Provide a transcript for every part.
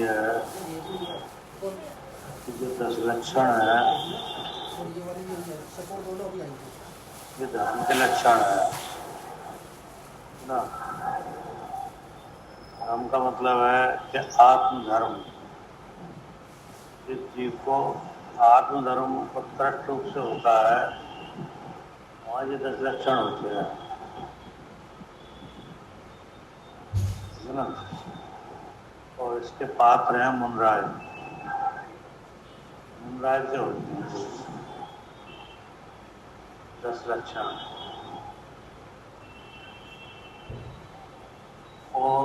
है कि जो 10 लक्षण है ये धर्म के लक्षण है ना। धर्म का मतलब है कि आत्मधर्म, जिस जीव को आत्मधर्म उत्कृष्ट रूप से होता है वहाँ ये 10 लक्षण होते हैं, है ना। और इसके पात्र हैं मुनराज, मुनराज से होते हैं 10 लक्षण। और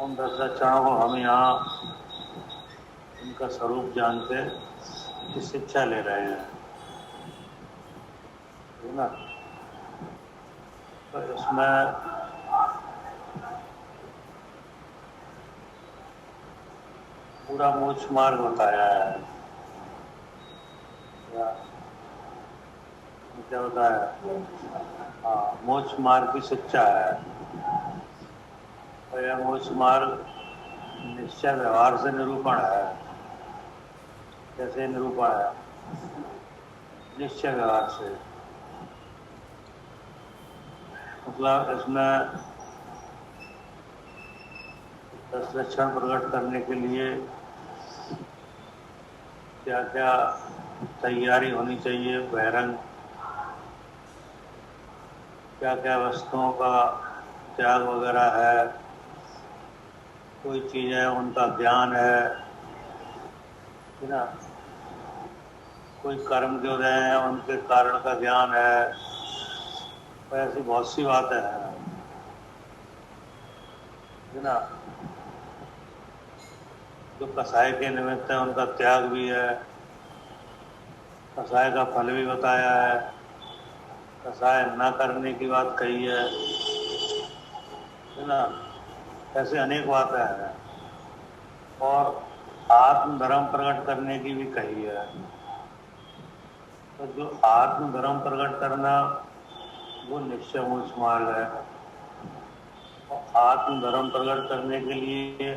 उन 10 लक्षणों को हम यहाँ उनका स्वरूप जानते की शिक्षा ले रहे हैं, है ना। तो इसमें पूरा मोक्ष मार्ग बताया है। क्या बताया? हाँ, मोक्ष मार्ग की शिक्षा है। तो यह मोक्ष मार्ग निश्चय व्यवहार से निरूपण है। कैसे निरूपण है? निश्चय व्यवहार से। मतलब इसमें 10 लक्षण प्रकट करने के लिए क्या क्या तैयारी होनी चाहिए, बहिरंग क्या क्या वस्तुओं का त्याग वगैरह है, कोई चीज़ है उनका ज्ञान है ना, कोई कर्म के उदय हैं उनके कारण का ज्ञान है। तो ऐसी बहुत सी बातें हैं, है ना। जो कसाय के निमित्त है उनका त्याग भी है, कसाय का फल भी बताया है, कसाय न करने की बात कही है ना। ऐसे अनेक बातें हैं। और आत्मधर्म प्रकट करने की भी कही है। तो जो आत्मधर्म प्रकट करना वो निश्चय मोक्ष मार्ग है। और आत्मधर्म प्रकट करने के लिए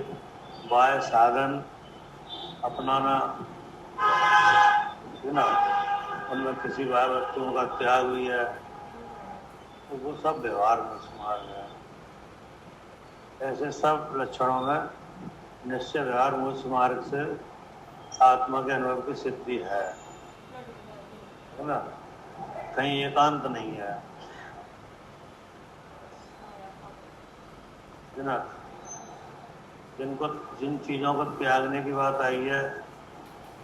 बाह्य साधन अपनाना, है ना, उनमें किसी बाह्य वस्तुओं का त्याग भी है। तो वो सब व्यवहार मोक्ष मार्ग है। ऐसे सब लक्षणों में निश्चय व्यवहार मोक्ष मार्ग से आत्मा के अनुभव की सिद्धि है ना। कहीं एकांत नहीं है ना। जिन चीजों को त्यागने की बात आई है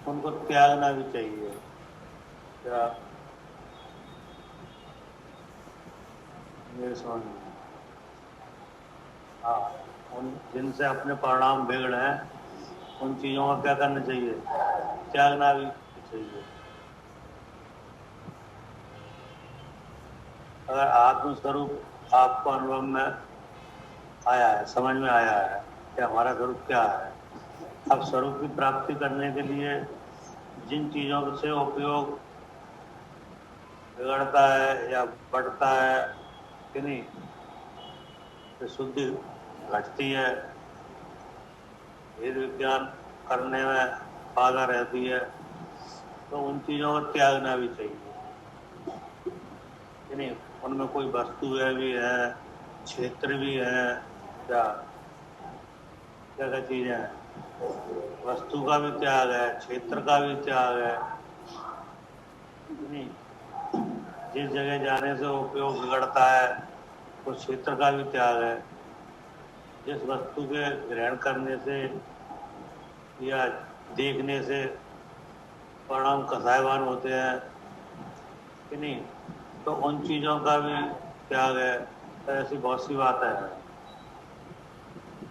उनको त्यागना भी चाहिए। क्या मेरे समझ में? हाँ, उन जिनसे अपने परिणाम बिगड़े हैं उन चीजों का क्या करना चाहिए? त्यागना भी चाहिए। अगर आत्मस्वरूप आपको अनुभव में आया है, समझ में आया है कि हमारा स्वरूप क्या है, अब स्वरूप की प्राप्ति करने के लिए जिन चीजों से उपयोग बिगड़ता है या बढ़ता है कि नहीं, तो शुद्धि घटती है, वेद विज्ञान करने में बाधा रहती है, तो उन चीजों को त्यागना भी चाहिए कि नहीं। उनमें कोई वस्तु भी है, क्षेत्र भी है, क्या क्या क्या चीजें हैं। वस्तु का भी त्याग है, क्षेत्र का भी त्याग है, नहीं। जिस जगह जाने से उपयोग बिगड़ता है उस क्षेत्र का भी त्याग है। जिस वस्तु के ग्रहण करने से या देखने से परिणाम कसायवान होते हैं कि नहीं, तो उन चीजों का भी त्याग है। तो ऐसी बहुत सी बातें हैं।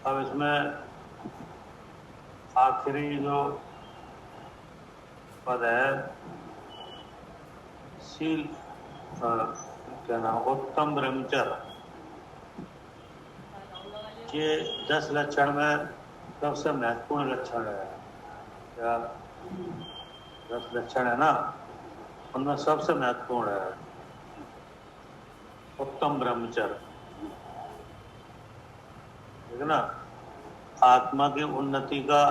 अब इसमें आखिरी जो पद है शील, क्या नाम, उत्तम ब्रह्मचर्य, ये 10 लक्षण में सबसे महत्वपूर्ण लक्षण है। क्या 10 लक्षण है ना, उनमें सबसे महत्वपूर्ण है उत्तम ब्रह्मचर्य। ठीक है ना। आत्मा की उन्नति का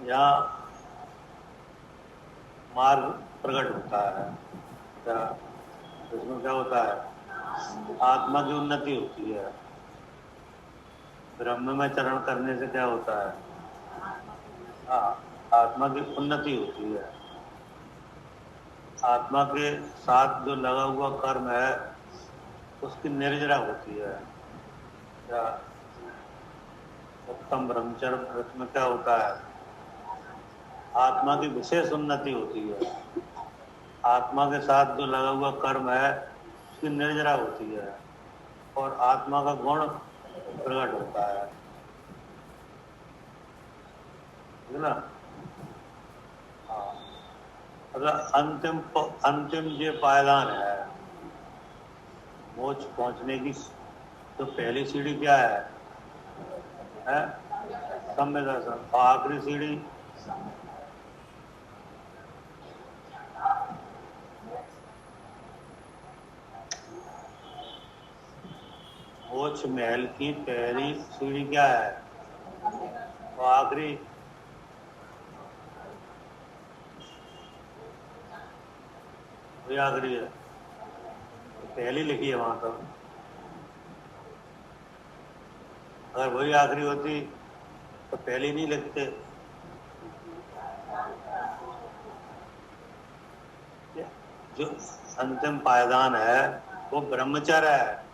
यहाँ मार्ग प्रकट होता है। क्या इसमें क्या होता है? आत्मा की उन्नति होती है। ब्रह्म में चरण करने से क्या होता है? हाँ, आत्मा की उन्नति होती है। आत्मा के साथ जो लगा हुआ कर्म है उसकी निर्जरा होती है। क्या उत्तम ब्रह्मचर्य व्रत में क्या होता है? आत्मा की विशेष उन्नति होती है। आत्मा के साथ जो लगा हुआ कर्म है उसकी निर्जरा होती है और आत्मा का गुण प्रकट होता है। ठीक है ना। हाँ, अगर अंतिम ये पायदान है मोक्ष पहुंचने की, तो पहली सीढ़ी क्या है? सम्यक दर्शन। और आखिरी सीढ़ी मोक्ष महल की पहली सीढ़ी क्या है? और आखिरी वही आखिरी है। पहली लिखी है वहां तो। अगर वही आखिरी होती तो पहली नहीं लिखते। जो अंतिम पायदान है वो ब्रह्मचर्य है।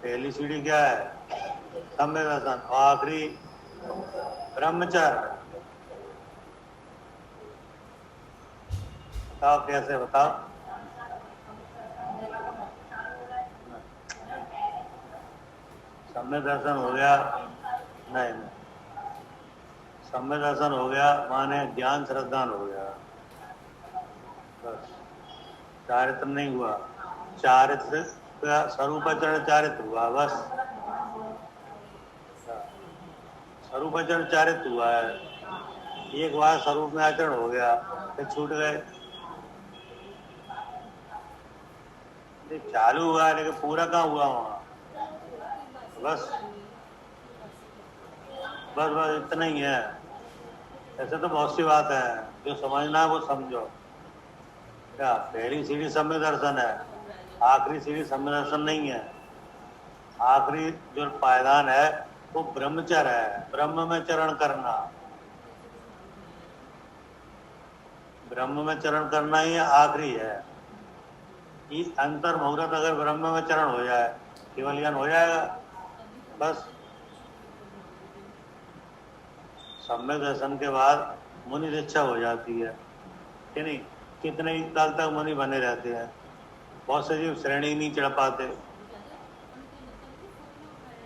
पहली सीढ़ी क्या है? सम्यक दर्शन। और आखिरी ब्रह्मचर्य। बताओ कैसे? बताओ। सम्यक दर्शन हो गया? नहीं, सम्यक दर्शन हो गया माने ज्ञान श्रद्धान हो गया, बस। चारित्र नहीं हुआ। चारित्र का स्वरूपाचरण चारित्र हुआ, बस। स्वरूपाचरण चारित्र हुआ है। एक बार स्वरूप में आचरण हो गया फिर छूट गए। चालू हुआ लेकिन पूरा कहाँ हुआ वहाँ? बस बस बस इतना ही है। ऐसे तो बहुत सी बात है, जो समझना है वो समझो। क्या पहली सीढ़ी सम्यक दर्शन है, आखिरी सीढ़ी सम्यक दर्शन नहीं है। आखिरी जो पायदान है वो ब्रह्मचर्य है, ब्रह्म में चरण करना। ब्रह्म में चरण करना ही आखिरी है। इस अंतर मुहूर्त अगर ब्रह्म में चरण हो जाए केवल ज्ञान हो जाएगा, बस। सम्यक दर्शन के बाद मुनि दीक्षा हो जाती है कि नहीं? कितने ही काल तक मुनि बने रहते हैं। बहुत से जीव श्रेणी नहीं चढ़ पाते।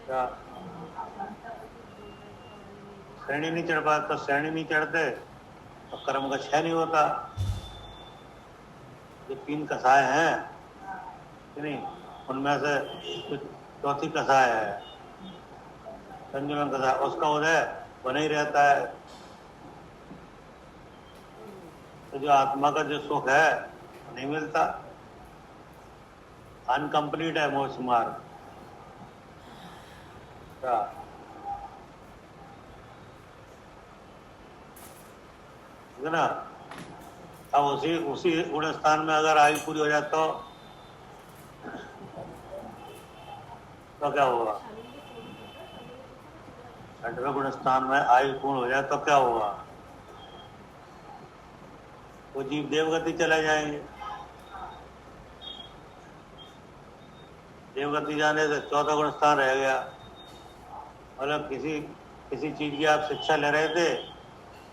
क्या श्रेणी नहीं चढ़ पाते? तो श्रेणी नहीं चढ़ते तो कर्म का क्षय नहीं होता। जो 3 कसाय हैं कि नहीं, उनमें से कुछ चौथी कसाय है संजीवन कसाय, उसका उदय बना ही रहता है। तो जो आत्मा का जो सुख है नहीं मिलता, अनकम्प्लीट है मोक्ष मार्ग। क्या ठीक है ना। अब उसी गुण स्थान में अगर आयु पूरी हो जाए तो क्या होगा? 6वें गुण स्थान में आयु पूर्ण हो जाए तो क्या होगा? वो जीव देवगति चले जाएंगे। देवगति जाने से 14 गुण स्थान रह गया। मतलब किसी चीज की आप शिक्षा ले रहे थे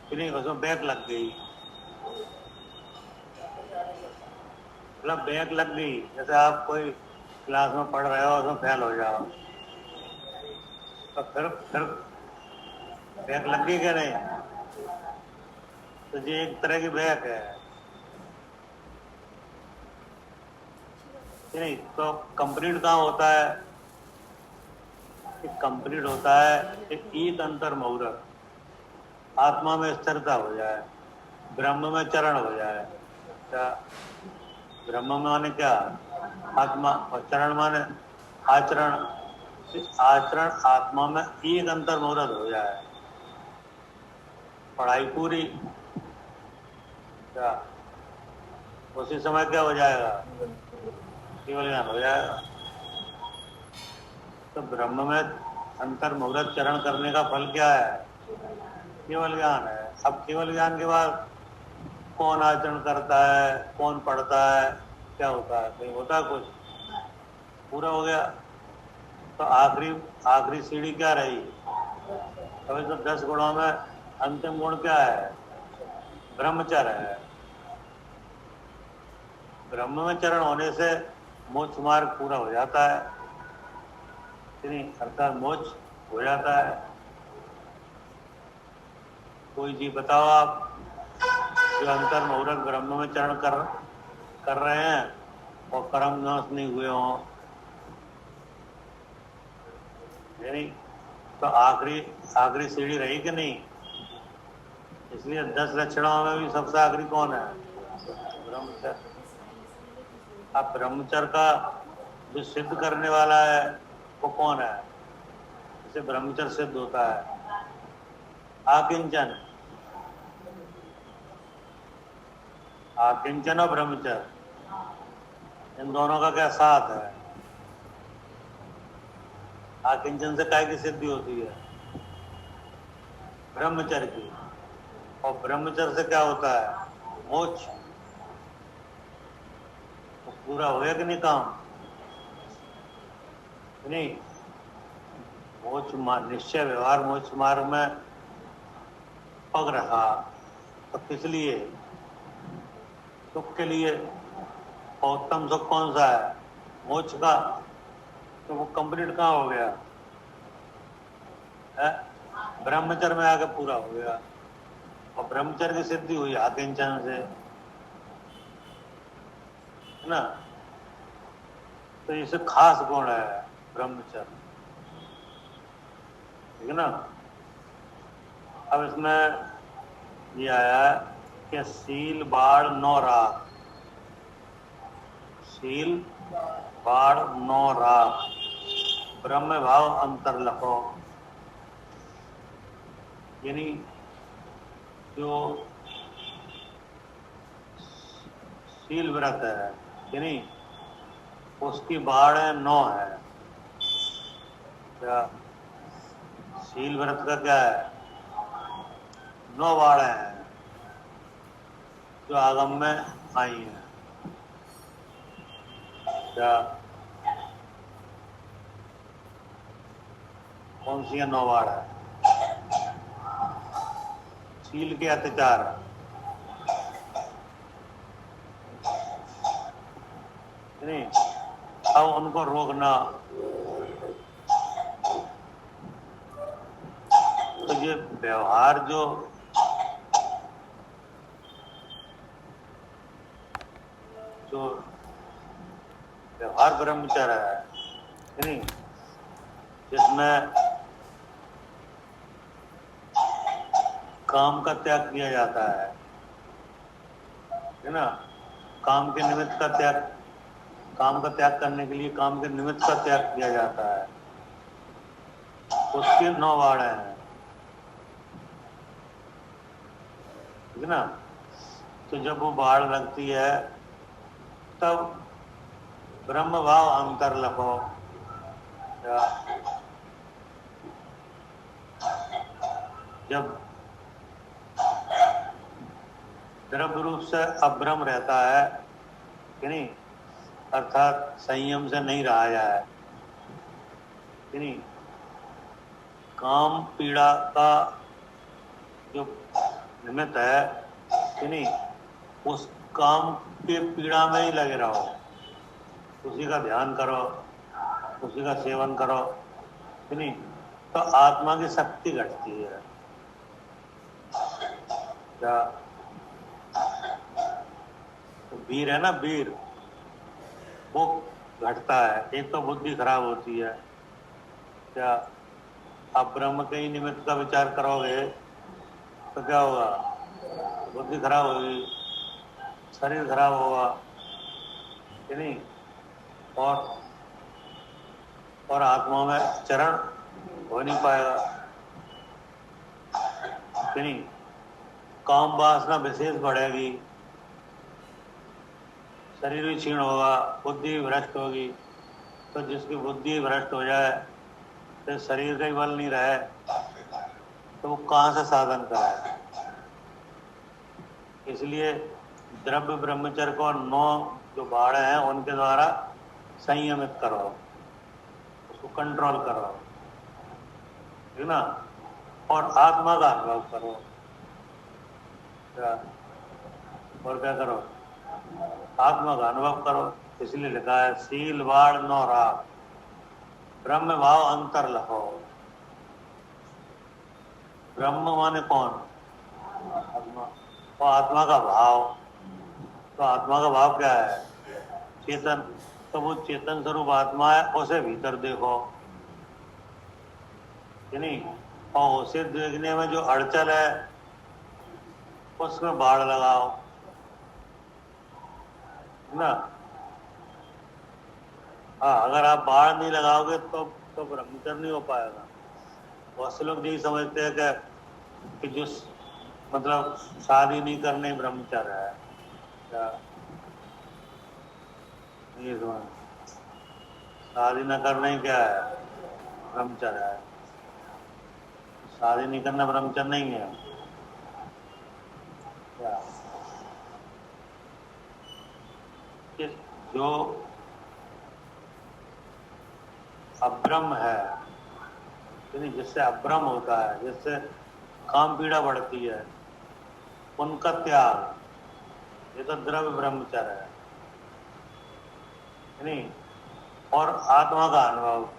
कि नहीं, उसमें बैक लग गई। मतलब बैक लग गई, जैसे आप कोई क्लास में पढ़ रहे हो उसमें फेल हो जाओ तो फिर बैक लग गई क्या नहीं? तो ये एक तरह की बैक है कि नहीं? तो कंप्लीट कहाँ होता है? कंप्लीट होता है एक अंतर मुहूर्त, आत्मा में स्थिरता हो जाए, ब्रह्म में चरण हो जाए। क्या ब्रह्म में माने क्या? आत्मा, और चरण माने आचरण। आचरण आत्मा में एक अंतर मुहूर्त हो जाए, पढ़ाई पूरी, क्या उसी समय क्या हो जाएगा, केवल ज्ञान हो जाएगा। तो ब्रह्म में अंतर मुहूर्त चरण करने का फल क्या है, केवल ज्ञान है। अब केवल ज्ञान के बाद कौन आचरण करता है, कौन पढ़ता है, क्या होता है, कहीं होता है कुछ, पूरा हो गया। तो आखिरी सीढ़ी क्या रही, अभी तो 10 गुणों में अंतिम गुण क्या है, ब्रह्मचर्य है। ब्रह्म में चरण होने से मोक्ष मार्ग पूरा हो जाता है, अर्थात मोक्ष हो जाता है। कोई जी बताओ आप, जो अंतर मुहूर्त ब्रह्म में चरण कर रहे हैं और कर्म नाश नहीं हुए हों, नहीं, तो आखिरी सीढ़ी रही कि नहीं। इसलिए 10 लक्षणों में भी सबसे आखिरी कौन है, ब्रह्मचर्य। अब ब्रह्मचर्य का जो सिद्ध करने वाला है वो कौन है, जिसे ब्रह्मचर्य सिद्ध होता है, आकिंचन। आकिंचन और ब्रह्मचर्य, इन दोनों का क्या साथ है। आकिंचन से काय की सिद्धि होती है, ब्रह्मचर्य की, और ब्रह्मचर्य से क्या होता है, मोक्ष। तो पूरा हो गया कि नहीं काम, नहीं। मोक्ष निश्चय व्यवहार मोक्ष मार्ग में पग रखा, तो किस लिए, सुख के लिए। और उत्तम सुख कौन सा है, मोक्ष का। तो वो कंप्लीट कहाँ हो गया है, ब्रह्मचर्य में आके पूरा हो गया। और ब्रह्मचर्य की सिद्धि हुई आकिंचन से, है ना। तो इसे खास गुण है ब्रह्मचर्य, ठीक है ना। अब इसमें ये आया कि सील बाढ़ नौ राख, सील बाढ़ नौ राख, ब्रह्म भाव अंतर लखो। यानी जो सील व्रत है, यानी उसकी बाढ़ 9 है। क्या सील व्रत का क्या है, 9 बाढ़ हैं जो आगम में आई हैं। क्या कौन सी है 9 बाढ़ है, सील के अत्याचार, नहीं, अब उनको रोकना। तो ये व्यवहार जो व्यवहार ब्रह्मचर्य है, नहीं, जिसमें काम का त्याग किया जाता है ना। काम के निमित्त का त्याग, काम का त्याग करने के लिए काम के निमित्त का त्याग किया जाता है, उसकी 9 बाढ़ हैं, ठीक है ना। तो जब वो बाढ़ लगती है तब ब्रह्म भाव अंतर लखो। जब द्रव्य रूप से अभ्रम रहता है कि नहीं, अर्थात संयम से नहीं रहा जाए कि नहीं, काम पीड़ा का जो निमित्त है कि नहीं, उस काम के पीड़ा में ही लगे रहो, उसी का ध्यान करो, उसी का सेवन करो कि नहीं, तो आत्मा की शक्ति घटती है। क्या तो वीर है ना, वीर, वो घटता है। एक तो बुद्धि खराब होती है, क्या आप ब्रह्म के ही निमित्त का विचार करोगे तो क्या होगा, बुद्धि खराब होगी, शरीर खराब होगा कि नहीं। और आत्मा में चरण हो नहीं पाएगा कि नहीं। काम वासना विशेष बढ़ेगी, शरीर भी क्षीण होगा, बुद्धि भी भ्रष्ट होगी। तो जिसकी बुद्धि भ्रष्ट हो जाए, तो शरीर का ही बल नहीं रहे, तो वो कहाँ से साधन कराए। इसलिए द्रव्य ब्रह्मचर्य को 9 जो बाड़े हैं उनके द्वारा संयमित करो, उसको कंट्रोल करो, ठीक ना। और आत्मा का अनुभव करो। और क्या करो? आत्मा का अनुभव करो। इसलिए लिखा है सील बाढ़ नो राग, ब्रह्म भाव अंतर लहो। ब्रह्म माने कौन? आत्मा। तो आत्मा का भाव, तो आत्मा का भाव क्या है? चेतन। तो वो चेतन स्वरूप आत्मा है, उसे भीतर देखो कि नहीं। और उसे देखने में जो अड़चन है उसमें बाढ़ लगाओ ना। हाँ, अगर आप बाढ़ नहीं लगाओगे तो ब्रह्मचर्य नहीं हो पाएगा। बहुत से लोग यही समझते हैं कि जो मतलब शादी नहीं करने ब्रह्मचर्य है, क्या ये समझ? शादी न करना ही क्या है? ब्रह्मचर्य है। शादी नहीं करना ब्रह्मचर्य नहीं है क्या? कि जो अब्रह्म है, यानी जिससे अब्रह्म होता है, जिससे काम पीड़ा बढ़ती है, उनका त्याग, ये तो द्रव्य ब्रह्मचर्य है नहीं। और आत्मा का अनुभव,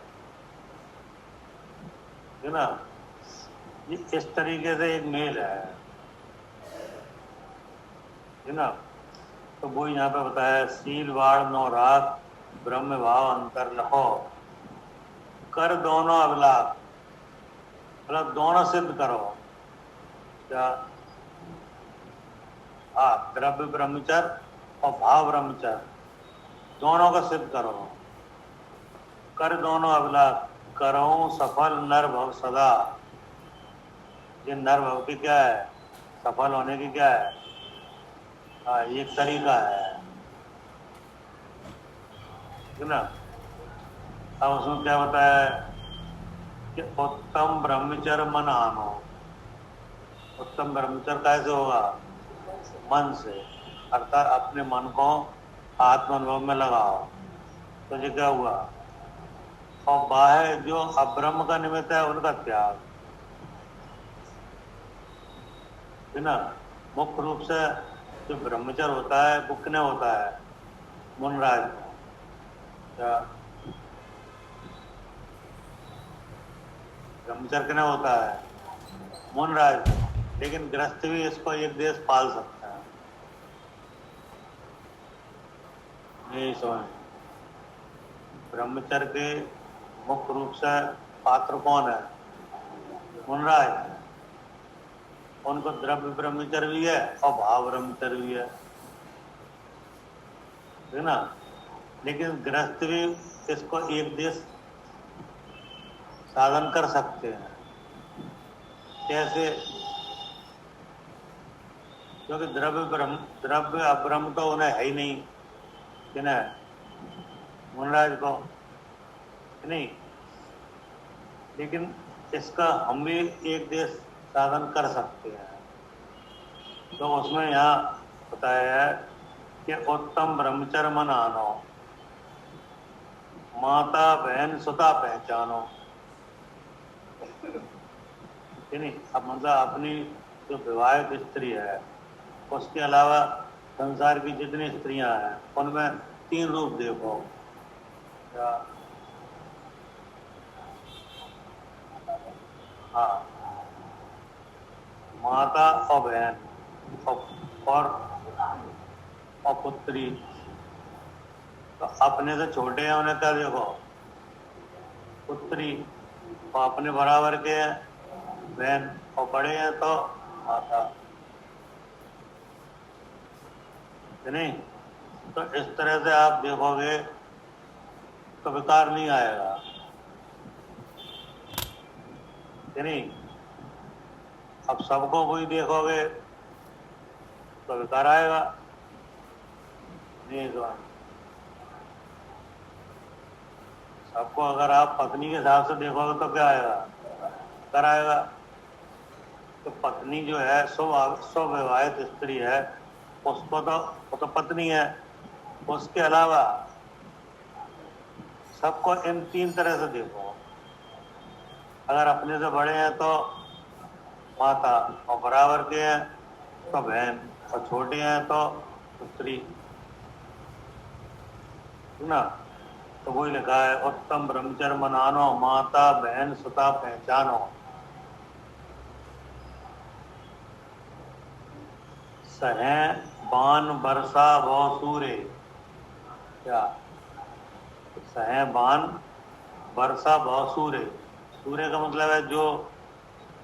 है ना। ये इस तरीके से एक मेल है ना। तो वो यहाँ पे बताया सील वाड़ नो राग, ब्रह्म भाव अंतर लहो, कर दोनों अभिलाप, मतलब दोनों सिद्ध करो। क्या? हाँ, द्रव्य ब्रह्मचर्य और भाव ब्रह्मचर्य दोनों का सिद्ध करो। कर दोनों अभिलाप, करो सफल नर भव सदा। ये नर भव की क्या है? सफल होने की क्या है? हाँ, ये तरीका है ना। अब उसमें क्या बताया कि उत्तम ब्रह्मचर्य मन आनो। उत्तम ब्रह्मचर्य कैसे होगा? मन से, अर्थात अपने मन को आत्म अनुभव में लगाओ। तो ये क्या हुआ? और बाह्य जो अब्रह्म का निमित्त है उनका त्याग, है ना। मुख्य रूप से जो ब्रह्मचर्य होता है वो किने होता है? मुनराज में। क्या ब्रह्मचर्य किने होता है? मुनराज में। लेकिन गृहस्थ भी इसको एक देश पाल सकता है, यही समझ। ब्रह्मचर्य के मुख्य रूप से पात्र कौन है? मुनराज। उनको द्रव्य ब्रह्मचर्य भी है और भाव ब्रह्मचर्य भी है ना। लेकिन गृहस्थ भी इसको एक देश साधन कर सकते हैं। कैसे? क्योंकि द्रव्य अब्रह्म तो उन्हें है ही नहीं, किन्हें? मुनराज को, नहीं। लेकिन इसका हम भी एक देश साधन कर सकते हैं। तो उसमें यहाँ बताया है कि उत्तम ब्रह्मचर्य मन आनो, माता बहन सुता पहचानो, नहीं। अब मतलब अपनी जो विवाहित स्त्री है, उसके अलावा संसार की जितनी स्त्रियां हैं उनमें 3 रूप देखो। क्या? हाँ, माता और बहन और पुत्री। तो अपने से छोटे हैं उन्हें क्या देखो? पुत्री। और अपने बराबर के हैं बहन, और बड़े हैं तो माता, नहीं। तो इस तरह से आप देखोगे तो विकार नहीं आएगा, कि नहीं। अब सबको वही देखोगे तो विकार आएगा नहीं। सबको अगर आप पत्नी के हिसाब से देखोगे तो क्या आएगा, विकार आएगा। तो पत्नी जो है स्वविवाहित स्त्री है, उसको तो वो तो पत्नी है। उसके अलावा सबको इन तीन तरह से देखो। अगर अपने से बड़े हैं तो माता, और बराबर के हैं तो बहन, और छोटे हैं तो पुत्री, ना। तो वही लिखा है, उत्तम ब्रह्मचर्य मनानो, माता बहन सुता पहचानो। सहे बान बरसा भव सूर्य, क्या सहे बान बरसा भव सूर्य। सूर्य का मतलब है जो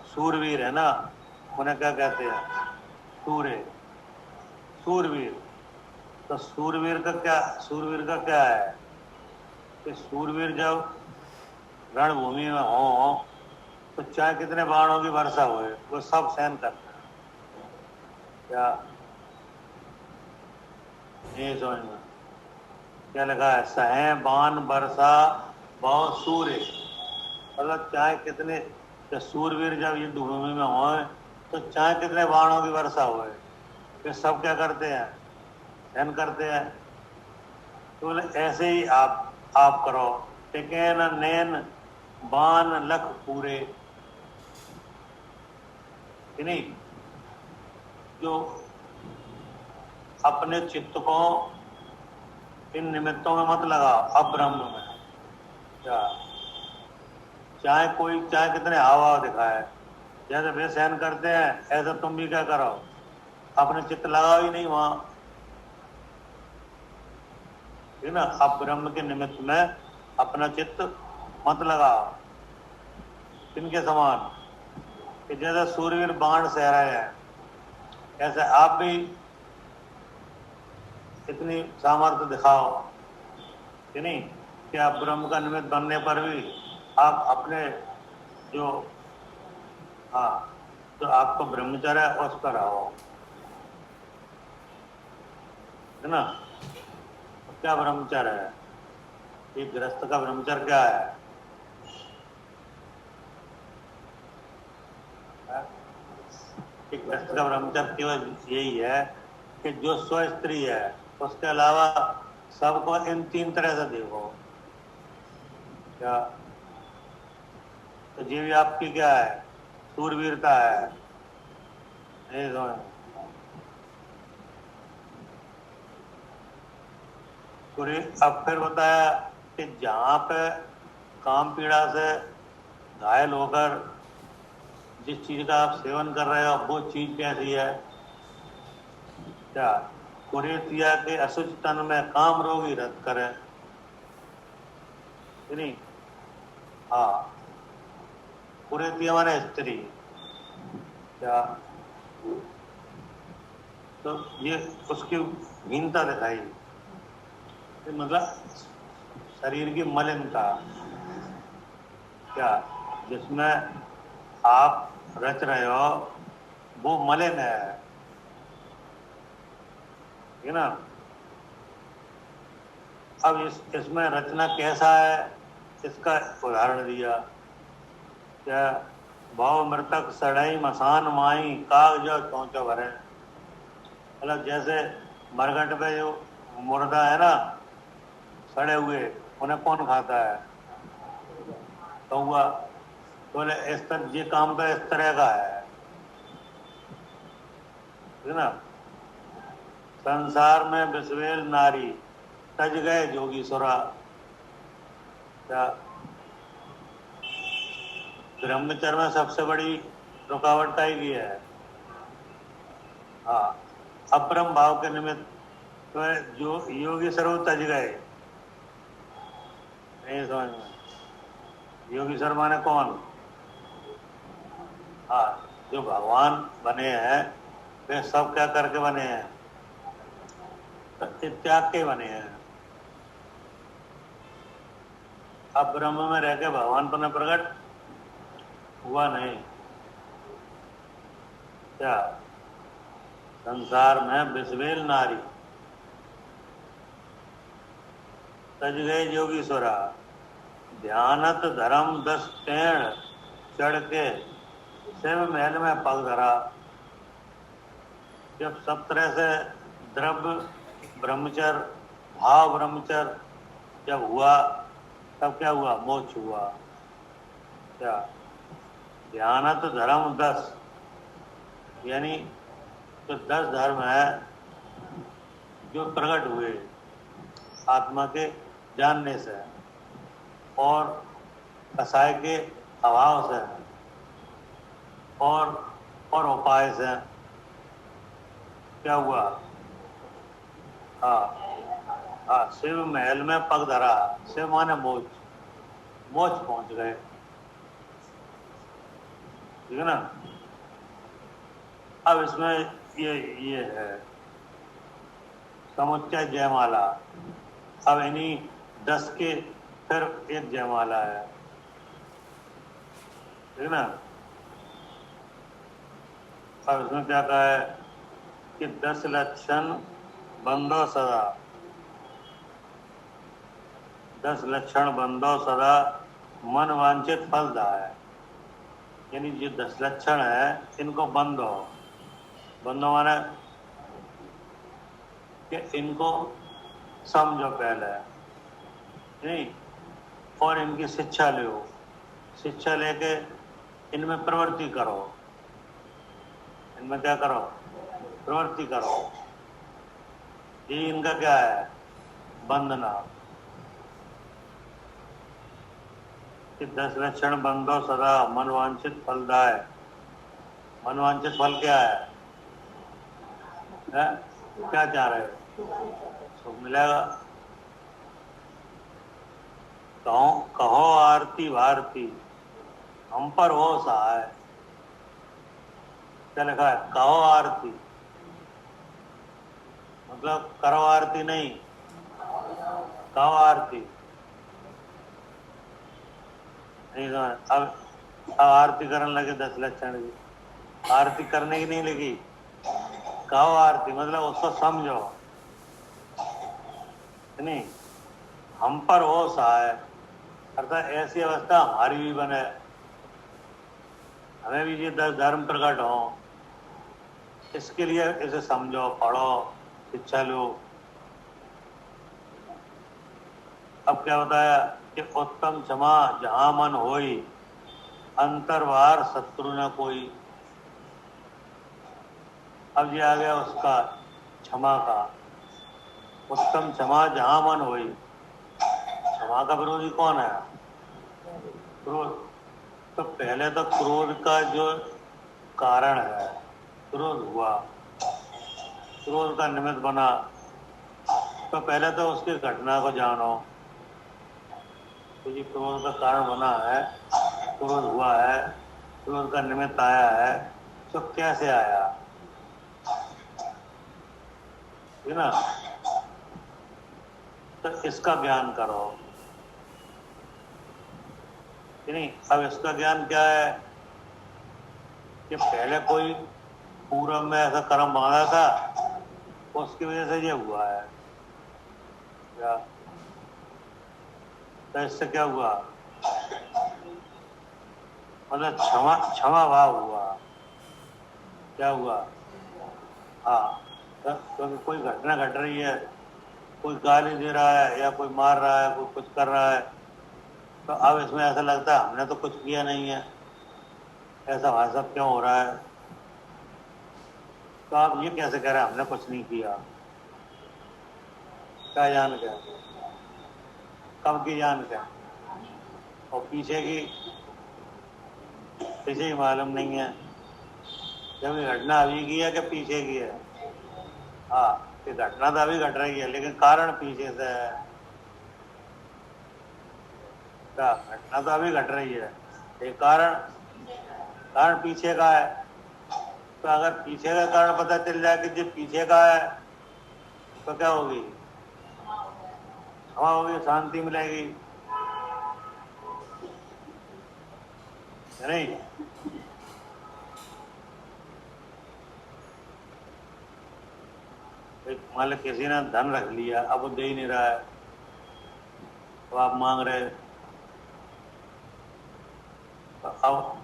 सूरवीर है ना, उन्हें क्या कहते हैं, सूर्य, सूरवीर। तो सूरवीर का क्या है कि सूरवीर जब रणभूमि में हो तो चाहे कितने बाणों की वर्षा हुए वो सब सहन करते हैं। क्या ये समझ में क्या लिखा है, सहे बाण वर्षा बहुत सूर्य, मतलब चाहे कितने, सूरवीर जब युद्ध भूमि में हो तो चाहे कितने बाणों की वर्षा हुए वे सब क्या करते हैं, सहन करते हैं। तो बोले ऐसे ही आप करो, टिके न नैन बाण लख पूरे, कि नहीं। जो अपने चित्त को इन निमित्तों में मत लगा, अब्रह्म में। क्या चाहे कितने हाव दिखाए, जैसे वे सहन करते हैं ऐसा तुम भी क्या करो, अपने चित्त लगाओ ही नहीं वहां, ठीक ना। अब ब्रह्म के निमित्त में अपना चित्त मत लगाओ। किनके समान कि जैसे सूर्यवीर बाण सह रहे हैं, ऐसे आप भी इतनी सामर्थ्य दिखाओ, कि नहीं, कि आप ब्रह्म का निमित्त बनने पर भी आप अपने जो जो आपको ब्रह्मचर्य है उस पर रहो, है ना। क्या ब्रह्मचर्य है, ये गृहस्थ का ब्रह्मचर्य क्या है, गृहस्थ का ब्रह्मचर्य केवल यही है कि जो स्व स्त्री है उसके अलावा सबको इन तीन तरह से देखो। क्या तो ये भी आपकी क्या है, सूरवीरता है। अब फिर बताया कि जहाँ पे काम पीड़ा से घायल होकर जिस चीज का आप सेवन कर रहे हो वो चीज कैसी है, क्या कुरेतिया के असुच तन में काम रोगी रद्द करे, नहीं। हाँ, कुरेतिया माने स्त्री। क्या तो ये उसकी हीनता दिखाई, मतलब शरीर की मलिनता, क्या जिसमें आप रच रहे हो वो मलिन है ना। अब इसमें रचना कैसा है इसका उदाहरण दिया, क्या भाव मृतक सड़ई मसान माई काग जो चौंचो भरे, मतलब जैसे मरघट पे जो मुर्दा है ना सड़े हुए, उन्हें कौन खाता है, कौआ। बोले इस तरह ये काम तो इस तरह का है ना। संसार में विश्वेल नारी तज गए जोगी सुरा, क्या ब्रह्मचर्य में सबसे बड़ी रुकावट का ही है। हाँ, अब्रह्म भाव के निमित्त तो जो योगी सर्व तज गए, नहीं समझ में। योगी सर माने कौन, हाँ जो भगवान बने हैं वे सब क्या करके बने हैं, त्याग के बने हैं। अब ब्रह्म में रह के भगवान पुनः प्रकट हुआ नहीं। क्या संसार में बिस्वेल नारी तज गए जोगीश्वरा, ध्यानत धर्म 10 टेढ़ चढ़ के शिव महल में पग धरा। जब सब तरह से द्रव्य ब्रह्मचर्य, भाव ब्रह्मचर्य जब हुआ, तब क्या हुआ? मोक्ष हुआ। क्या ध्यानत धर्म 10, यानी जो 10 धर्म है जो प्रकट हुए आत्मा के जानने से और कसाय के अभाव से और उपाय से, क्या हुआ? हाँ, शिव महल में पग धरा। शिव माने मोक्ष, मोक्ष पहुंच गए, ठीक है ना। अब इसमें ये है समुच्चय जयमाला। अब इन्हीं 10 के फिर एक जयमाला है, ठीक है ना। अब इसमें क्या कहा है कि 10 लक्षण बंधो सदा, 10 लक्षण बंधो सदा, मन वांछित फल दाय। यानी जो 10 लक्षण है इनको बंधो, बंधो माने कि इनको समझो पहले, नहीं, और इनकी शिक्षा लो, शिक्षा लेके इनमें प्रवृत्ति करो, इनमें क्या करो? प्रवृत्ति करो। ये इनका क्या है? बंधना। कि 10 लक्षण बंधो सदा, मनवांछित फलदाय। मनवांछित फल क्या है? क्या चाह रहे हो? सुख मिलेगा। कहो आरती भारती, हम पर हो सहाय। क्या लिखा है? कहो आरती, मतलब करो आरती नहीं, कहो आरती नहीं। अब आरती करने लगे 10 लक्षण की, आरती करने की नहीं लगी। कहो आरती मतलब उसको समझो, नहीं, हम पर हो सहाय, अर्थात ऐसी अवस्था हमारी भी बने, हमें भी ये 10 धर्म प्रकट हो, इसके लिए इसे समझो, पढ़ो, शिक्षा लो। अब क्या बताया कि उत्तम क्षमा जहां मन होई, अंतर्वार शत्रु न कोई। अब ये आ गया उसका क्षमा का, उत्तम क्षमा जहां मन होई। क्षमा का विरोधी कौन है? क्रोध। तो पहले तो क्रोध का जो कारण है, क्रोध हुआ, क्रोध का निमित्त बना, तो पहले तो उसकी घटना को जानो। तो ये क्रोध का कारण बना है, क्रोध हुआ है, क्रोध का निमित्त आया है, तो कैसे आया, है ना। तो इसका ज्ञान करो, नहीं। अब इसका ज्ञान क्या है कि पहले कोई पूर्व में ऐसा कर्म बांधा था, उसकी वजह से ये हुआ है क्या? तो इससे क्या हुआ? मतलब क्षमा भाव हुआ। क्या हुआ? हाँ, क्योंकि कोई घटना घट रही है, कोई गाली दे रहा है या कोई मार रहा है, कोई कुछ कर रहा है, तो अब इसमें ऐसा लगता है हमने तो कुछ किया नहीं है, ऐसा हमारे साथ क्यों हो रहा है। तो आप ये कैसे कह रहे हैं हमने कुछ नहीं किया? क्या जान के, कब की जान के, और पीछे ही मालूम नहीं है। जब ये घटना अभी की है कि पीछे की है? हाँ, ये घटना तो अभी घट रही है, लेकिन कारण पीछे से है। क्या घटना तो अभी घट रही है, ये कारण पीछे का है। तो अगर पीछे का कारण पता चल जाए कि जो पीछे का है, तो क्या होगी? क्षमा होगी, शांति मिलेगी। है नहीं। मान लो किसी ने धन रख लिया, अब वो दे ही नहीं रहा है, तो आप मांग रहे, तो अब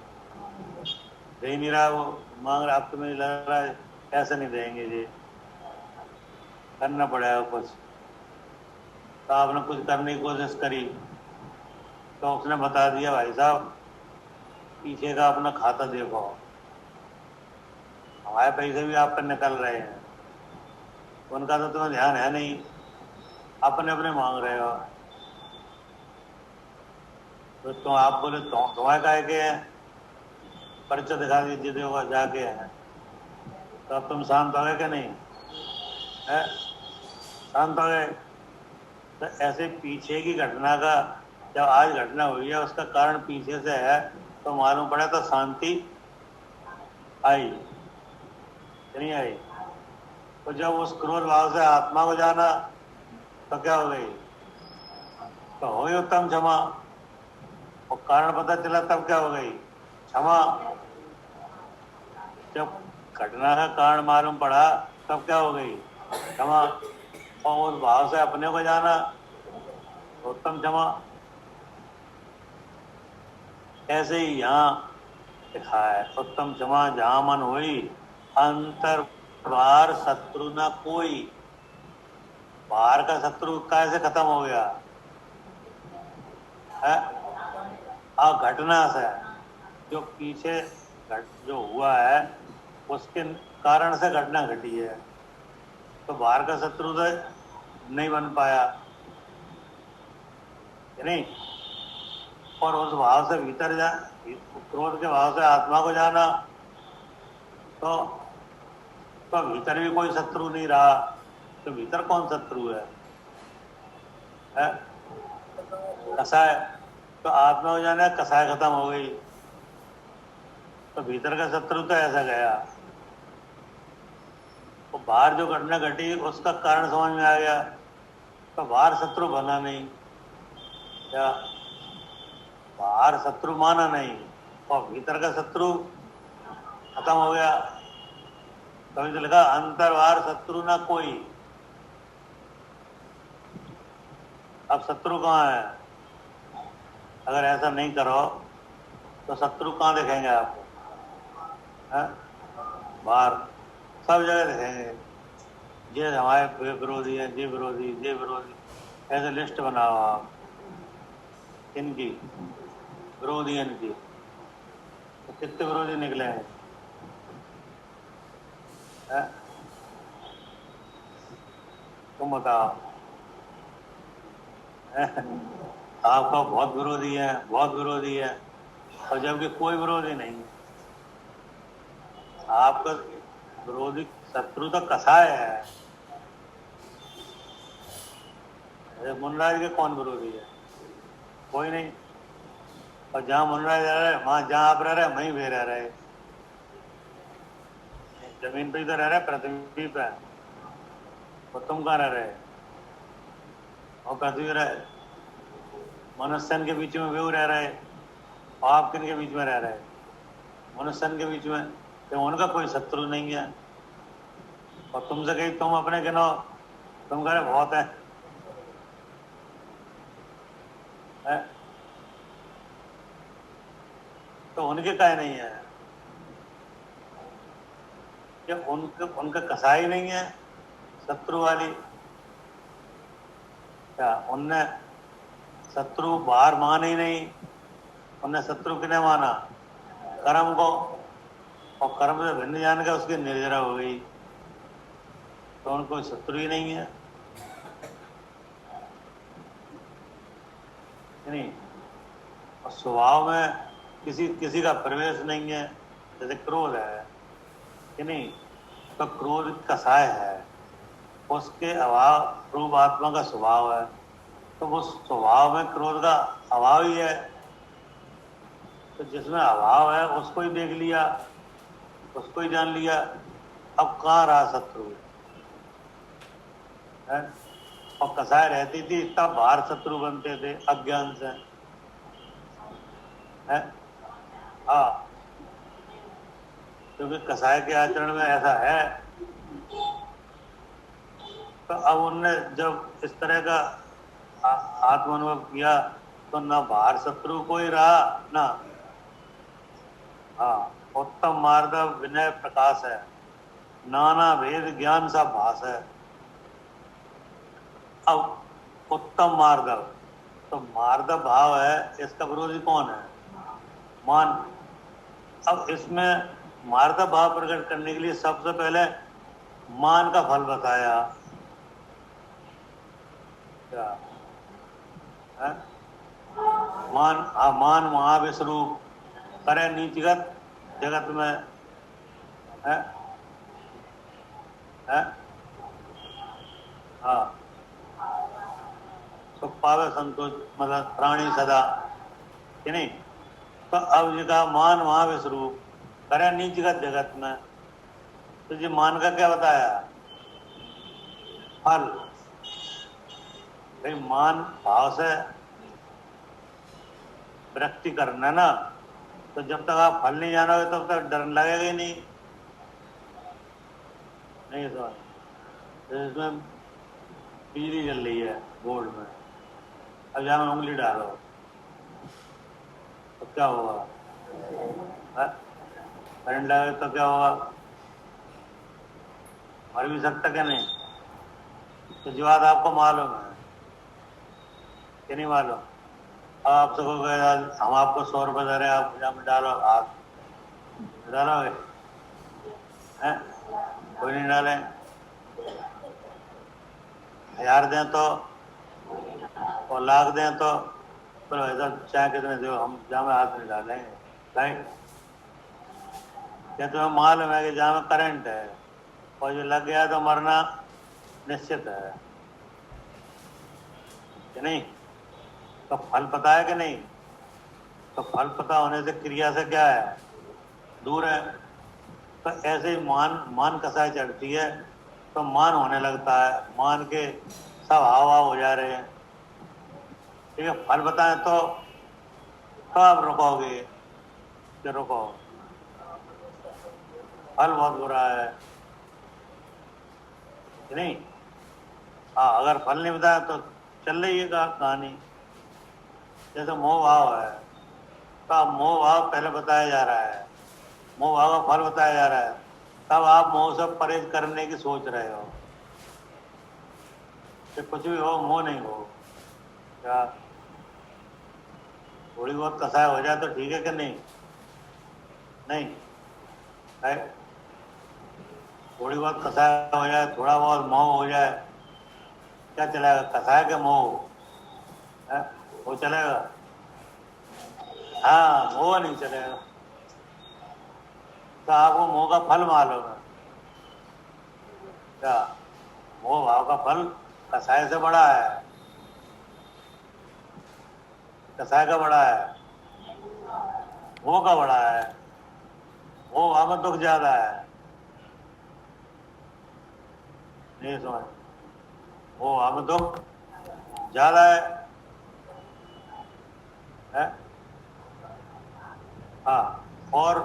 दे ही नहीं रहा, वो मांग रहा, अब तो मुझे लग रहा है ऐसे नहीं देंगे जी, करना पड़ेगा कुछ। तो आपने कुछ करने की कोशिश करी, तो उसने बता दिया भाई साहब पीछे का अपना खाता देखो, हमारे पैसे भी आप पर निकल रहे हैं, उनका तो तुम्हें ध्यान है नहीं, अपने अपने मांग रहे हो। तो तुम आप बोले तुम्हारे काहे के हैं, परिचय दिखा दीजिए देखो जाके हैं, तो अब तुम शांत हो गए कि नहीं है, शांत हो गए। तो ऐसे पीछे की घटना का, जब आज घटना हुई है उसका कारण पीछे से है, तो मालूम पड़ा तो शांति आई नहीं आई। तो जब उस क्रोध भाव से आत्मा को जाना तो क्या हो गई, तो हो ही उत्तम क्षमा, और कारण पता चला तब क्या हो गई, क्षमा। जब घटना का कारण मालूम पड़ा तब क्या हो गई, क्षमा। और उस भाव से अपने को जाना उत्तम क्षमा। ऐसे ही यहाँ लिखा है, उत्तम क्षमा जहां मन होई, अंतर बाहर शत्रु न कोई। बाहर का शत्रु कैसे खत्म हो गया है, घटना से, जो पीछे जो हुआ है उसके कारण से घटना घटी है, तो बाहर का शत्रु तो नहीं बन पाया नहीं। और उस भाव से भीतर जा, क्रोध के भाव से आत्मा को जाना, तो भीतर भी कोई शत्रु नहीं रहा, तो भीतर कौन शत्रु है? कसाय। तो आत्मा को जाना कसाय खत्म हो गई, तो भीतर का शत्रु तो ऐसा गया। तो बाहर जो घटना घटी उसका कारण समझ में आ गया, तो बाहर शत्रु बना नहीं, क्या बाहर शत्रु माना नहीं, और भीतर का शत्रु खत्म हो गया। कभी तो लिखा अंतर बाहर शत्रु ना कोई। अब शत्रु कहाँ है? अगर ऐसा नहीं करो तो शत्रु कहाँ दिखेंगे आपको? बाहर सब जगह दिखेंगे, ये हमारे विरोधी है, ये विरोधी, ये विरोधी, ऐसे लिस्ट बनाओ आप इनकी, विरोधी इनकी, तो कितने विरोधी निकले हैं? तुम बताओ। आपका बहुत विरोधी है, बहुत विरोधी है, और जबकि कोई विरोधी नहीं है। आपका विरोधी शत्रु तो कसाय है। मुनराज के कौन विरोधी है? कोई नहीं। और जहाँ मुनराज रह रहे, वहां जहाँ आप रह रहे वहीं भी रह रहे, जमीन पे ही तो रह रहे, पृथ्वी पे। और तुम कहाँ रह रहे? और पृथ्वी रहे, मनुष्यन के बीच में वे रह रहे, और आप किन के बीच में रह रहे? मनुष्यन के बीच में। तो उनका कोई शत्रु नहीं है। और तुमसे कही तुम अपने गिनो, तुम कह रहे बहुत है? तो उनके काहे नहीं है? क्या उनका कसाई नहीं है शत्रु वाली? क्या उनने शत्रु बाहर माना ही नहीं, उनने शत्रु किने माना? कर्म को, और कर्म से भिन्न जान के उसकी निर्जरा हो गई, तो उनको शत्रु ही नहीं है नहीं। और स्वभाव में किसी का प्रवेश नहीं है, जैसे क्रोध है कि नहीं, तो क्रोध कसाय है, उसके अभाव रूप आत्मा का स्वभाव है, तो वो स्वभाव में क्रोध का अभाव ही है। तो जिसमें अभाव है उसको ही देख लिया, उसको ही जान लिया, अब कहाँ रहा शत्रु है? और कसाय रहती थी तब बाहर शत्रु बनते थे अज्ञान से है। ہاں، کیونکہ کسائے کے آچرن میں ایسا ہے. تو اب ان نے جب اس طرح کا آتم انوبھو کیا تو نہ باہر شترو کوئی رہا نہ. ہاں، اتم ماردو ونئے پرکاش ہے، نانا بھید گیان سا بھاس ہے. اب اتم ماردو تو ماردو بھاو ہے، اس کا ورودھی کون ہے؟ مان. اب اس میں ماردو بھاو پرکٹ کرنے کے لیے سب سے پہلے مان کا پھل بتایا. کیا مان مہاوشروپ کرے نیچگت جگت میں ہاں سکھ پاوے سنتوش مطلب پرانی سدا کہ نہیں. تو اب یہ کہا مان مہاوشروپ کرے نیچگت جگت میں. تو یہ مان کا کیا بتایا؟ پھل. بھائی مان بھاو سے ورتی کرنا نا، تو جب تک آپ پھل نہیں جانا گے تب تک ڈر لگے گا ہی نہیں. نہیں تو اس میں بجلی جل رہی ہے بورڈ میں، اب یہاں میں انگلی ڈالو تو کیا ہوگا؟ کرنٹ لگے تو کیا ہوگا؟ مر بھی سکتا کہ نہیں. تو جو بات آپ کو معلوم ہے کہ نہیں معلوم. اب آپ سے کوئی کہے گا ہم آپ کو 100 روپے دے رہے ہیں، آپ جہاں میں ڈالو ہاتھ ڈالو گے؟ کوئی نہیں ڈالیں. 1000 دیں تو اور 1,00,000 دیں تو چاہے کتنے دو ہم جہاں میں ہاتھ نہیں ڈالیں گے. رائٹ. کیا تمہیں معلوم ہے کہ جہاں میں کرنٹ ہے اور جو لگ گیا تو مرنا نشچت ہے کہ نہیں. تو پھل پتا ہے کہ نہیں؟ تو پھل پتا ہونے سے کریا سے کیا ہے؟ دور ہے. تو ایسے ہی مان کسائے چڑھتی ہے تو مان ہونے لگتا ہے، مان کے سب ہاؤ ہو جا رہے ہیں. ٹھیک ہے. پھل بتائیں تو آپ رکو گے کہ رکو، پھل بہت برا ہے کہ نہیں. ہاں، اگر پھل نہیں بتایا تو چل رہی ہے کہانی. جیسے موہ بھاو ہے تو اب موہ بھاو پہلے بتایا جا رہا ہے، موہ بھاو کا پھل بتایا جا رہا ہے، تب آپ موہ سے پرہیز کرنے کی سوچ رہے ہو کہ کچھ بھی ہو موہ نہیں ہو. کیا تھوڑی بہت کسائی ہو جائے تو ٹھیک ہے کہ نہیں؟ نہیں تھوڑی بہت کسائی ہو جائے، تھوڑا بہت موہ ہو جائے، کیا چلے گا؟ کسائی کے موہ وہ چلے گا؟ ہاں، موہ نہیں چلے گا. تو آپ کو موہ کا پھل معلوم ہے. کیا موہ بھاو کا پھل کسائے سے بڑا ہے؟ کسائے کا بڑا ہے؟ موہ کا بڑا ہے. موہ بھاو میں دکھ زیادہ ہے. نہیں سمجھ. موہ بھاو میں دکھ زیادہ ہے. ہاں، اور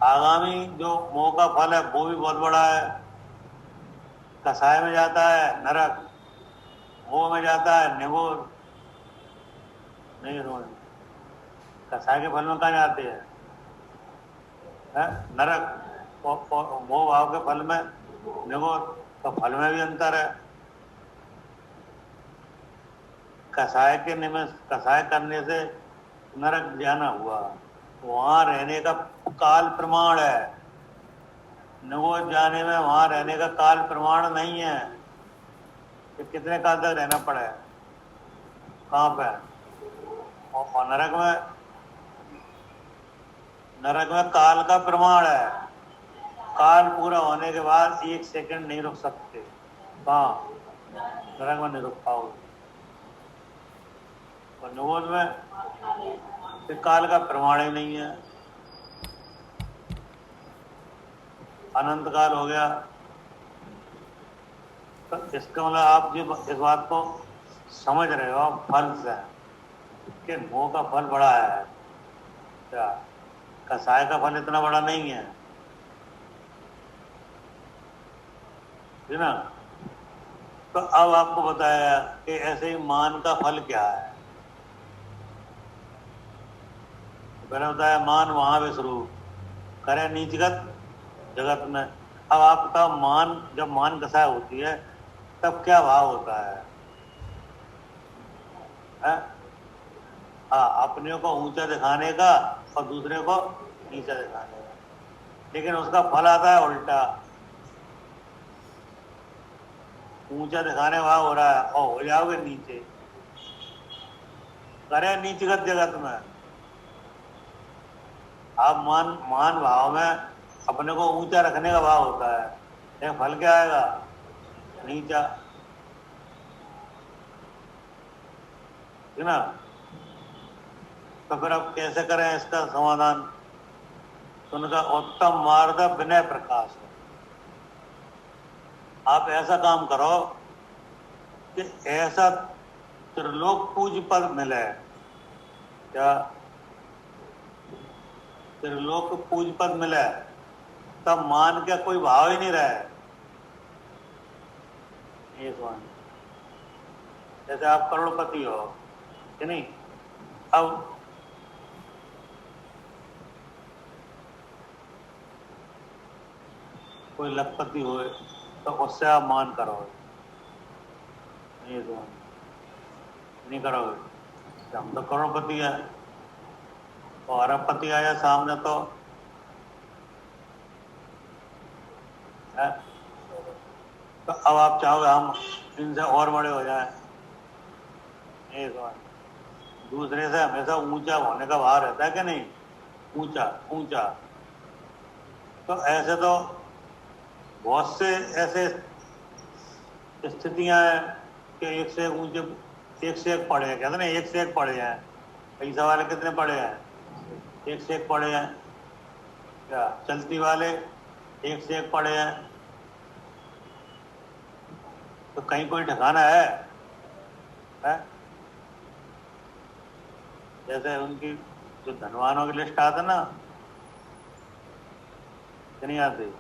آگامی جو موہ کا پھل ہے وہ بھی بہت بڑا ہے. کسائے میں جاتا ہے نرک، موہ میں جاتا ہے نگور. نہیں سمجھ. کسائے کے پھل میں کہاں جاتے ہیں؟ نرک. موہ بھاو کے پھل میں نگور. تو پھل میں بھی انتر ہے. کسائے کرنے سے نرک جانا ہوا، وہاں رہنے کا کال پرمان ہے. نگور جانے میں وہاں رہنے کا کال پرمان نہیں ہے کہ کتنے کال تک رہنا پڑے. کہاں پہ؟ اور نرک میں کال کا پرمان ہے. کال پورا ہونے کے بعد 1 سیکنڈ نہیں رک سکتے. کہاں؟ نرک میں نہیں رک پاؤ گے. اور نگور میں کال کا پرمان ہی نہیں ہے. اننت کال ہو گیا. تو اس کا مطلب آپ جو اس بات کو سمجھ رہے ہو پھل سے کہ موہ کا پھل بڑا ہے. کیا कसाय का फल इतना बड़ा नहीं है, है ना। तो अब आपको बताया कि ऐसे ही मान का फल क्या है। पहले बताया मान महाविश्वरूप, करे नीचगत जगत में। अब आप बताओ, मान जब मान कसाय होती है तब क्या भाव होता है? अपने को ऊंचा दिखाने का और दूसरे को नीचा दिखाने का, लेकिन उसका फल आता है उल्टा। ऊंचा दिखाने भाव हो रहा है और हो जाओगे नीचे। करे नीचगत जगत में, आप मान भाव में अपने को ऊंचा रखने का भाव होता है, लेकिन फल क्या आएगा? नीचा, है ना। तो फिर अब कैसे करें इसका समाधान? तो उनका उत्तम मार्ग विनय प्रकाश है। आप ऐसा काम करो कि ऐसा त्रिलोक पूज्य पद मिले। क्या? त्रिलोक पूज्य पद मिले, तब मान के कोई भाव ही नहीं रहे। ये समझ, जैसे आप करोड़पति हो कि नहीं, अब कोई लखपति हो तो उससे आप मान करोगे? नहीं, तो नहीं करोगे। हम तो करोड़पति है और अरबपति आया सामने तो है। तो अब आप चाहोगे हम इनसे और बड़े हो जाएं? नहीं, तो दूसरे से हमेशा ऊंचा होने का भाव रहता है कि नहीं? ऊंचा ऊंचा। तो ऐसे तो बहुत से ऐसे स्थितियां हैं कि एक से ऊंचे, एक से एक पढ़े हैं, कहते ना एक से एक पढ़े हैं। पैसा वाले कितने पढ़े हैं? एक से एक पढ़े हैं। क्या चलती वाले एक से एक पढ़े हैं। तो कहीं कोई ठिकाना है? जैसे उनकी जो धनवानों की लिस्ट आती ना, नहीं आती,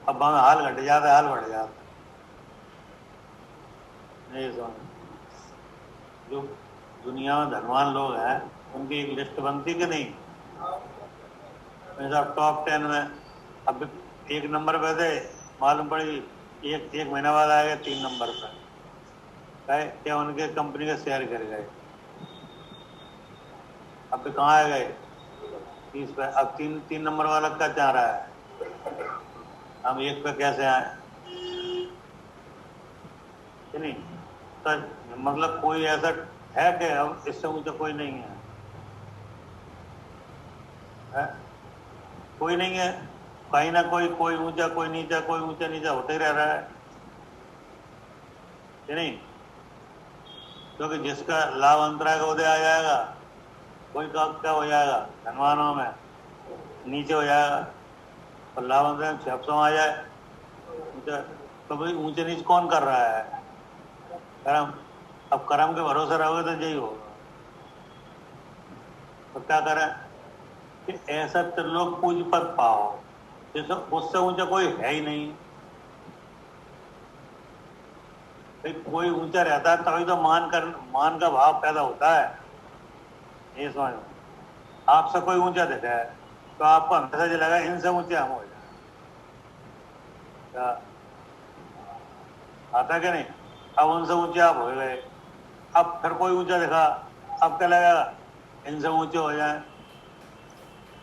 अब हमें हाल घट जाता है, हाल बढ़ जाता नहीं। समझ, जो दुनिया में धनवान लोग हैं उनकी एक लिस्ट बनती कि नहीं? टॉप 10 में अब एक नंबर पे थे, मालूम पड़ी एक महीना बाद आएगा 3 नंबर पर। क्या उनके कंपनी के शेयर गिर गए। अब कहाँ आ गए? 30 पे। अब तीन नंबर वाला क्या चाह रहा है? हम एक पे कैसे आए कि नहीं? तो मतलब कोई ऐसा है कि अब इससे ऊंचा कोई नहीं है? कोई नहीं है। कहीं ना कोई ऊंचा कोई नीचा, कोई ऊंचा नीचा होते ही रह रहा है कि नहीं? क्योंकि जिसका लाभ अंतरा का उदय आ जाएगा, कोई का क्या हो जाएगा? धनवानों में नीचे हो जाएगा, और लाभ अंतरा में 600 आ जाए ऊंचा। तो भाई ऊंचे नीचे कौन कर रहा है? कर्म। अब कर्म के भरोसे रहोगे तो यही होगा। तो क्या करें कि ऐसा त्रिलोक पूज्य पद पाओ जैसे उससे ऊंचा कोई है ही नहीं। भाई कोई ऊंचा रहता है तभी तो मान का भाव पैदा होता है। ये समझ, आपसे कोई ऊंचा दिखा है तो आपको हमेशा ये लगा इनसे ऊंचे हम हो जाए। क्या आता कि नहीं? अब उनसे ऊंचे आप हो गए, अब फिर कोई ऊंचा दिखा, अब क्या लगेगा? इनसे ऊंचे हो जाए,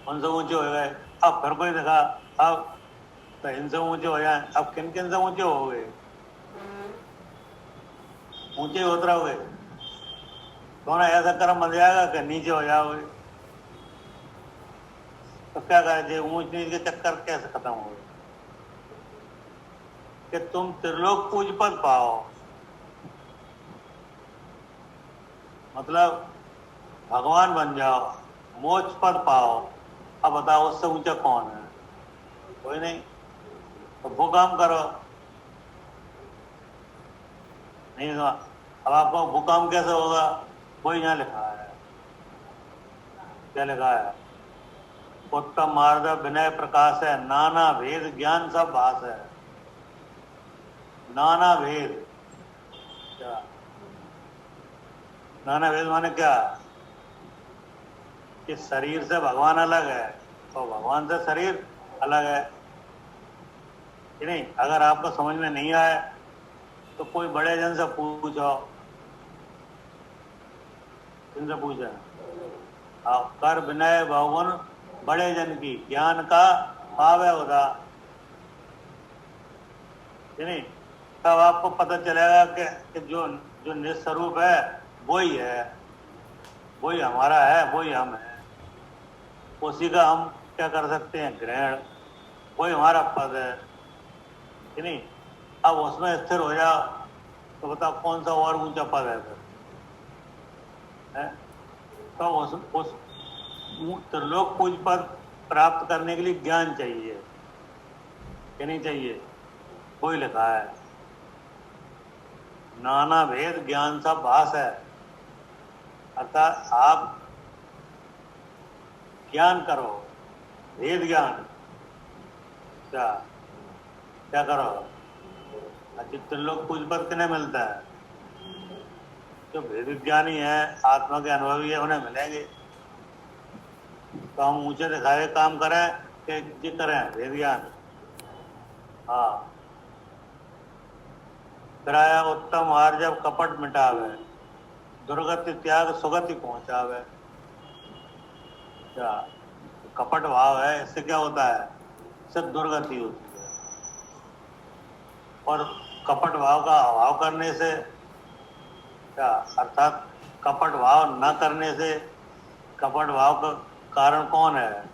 उनसे ऊंचे हो गए। अब फिर कोई दिखा, अब तो इनसे ऊंचे हो जाए। अब किन किन से ऊंचे हो गए? ऊंचे होते रहोगे। थोड़ा ऐसा कर्म बन जाएगा कि नीचे हो जाओगे। तो क्या करें? ऊंच नीच के चक्कर कैसे खत्म हो गए कि तुम त्रिलोक पूज पद पाओ, मतलब भगवान बन जाओ, मोक्ष पद पाओ। अब बताओ उससे ऊंचा कौन है? कोई नहीं। तो वो काम करो। नहीं तो अब आपको वो काम कैसे होगा? कोई यहाँ लिखा है। क्या लिखा है? उत्तम मार्ग विनय प्रकाश है, नाना भेद ज्ञान सब भास है। नाना भेद, क्या नाना भेद माने क्या? कि शरीर से भगवान अलग है और भगवान से शरीर अलग है कि नहीं। अगर आपको समझ में नहीं आए तो कोई बड़े जन से पूछो, इनसे पूछे कर विनय भवन बड़े जन की, ज्ञान का पावे उदा, नहीं। तब आपको पता चलेगा कि जो निस्वरूप है वही है, वही हमारा है, वही हम है। उसी का हम क्या कर सकते हैं? ग्रहण। वही हमारा पद है कि नहीं। अब उसमें स्थिर हो जाओ तो बताओ कौन सा और ऊंचा पद है फिर है? तो उस त्रिलोक पूज पद प्राप्त करने के लिए ज्ञान चाहिए कि नहीं चाहिए? वही लिखा है, नाना भेद ज्ञान सब भास है। अर्थात आप ज्ञान करो, भेद ज्ञान। क्या क्या करो? त्रिलोक पूज पद किन्हें मिलता है? जो भेद विज्ञानी है, आत्मा के अनुभवी है, उन्हें मिलेंगे। तो हम ऊंचे दिखाए काम करें कि ये करें भेद ज्ञान। हाँ, फिर आया उत्तम हार जब कपट मिटावे, दुर्गति त्याग सुगति पहुंचावे। क्या कपट भाव है, इससे क्या होता है? इससे दुर्गति होती है। और कपट भाव का अभाव करने से क्या, अर्थात कपट भाव न करने से, कपट भाव का कारण कौन है?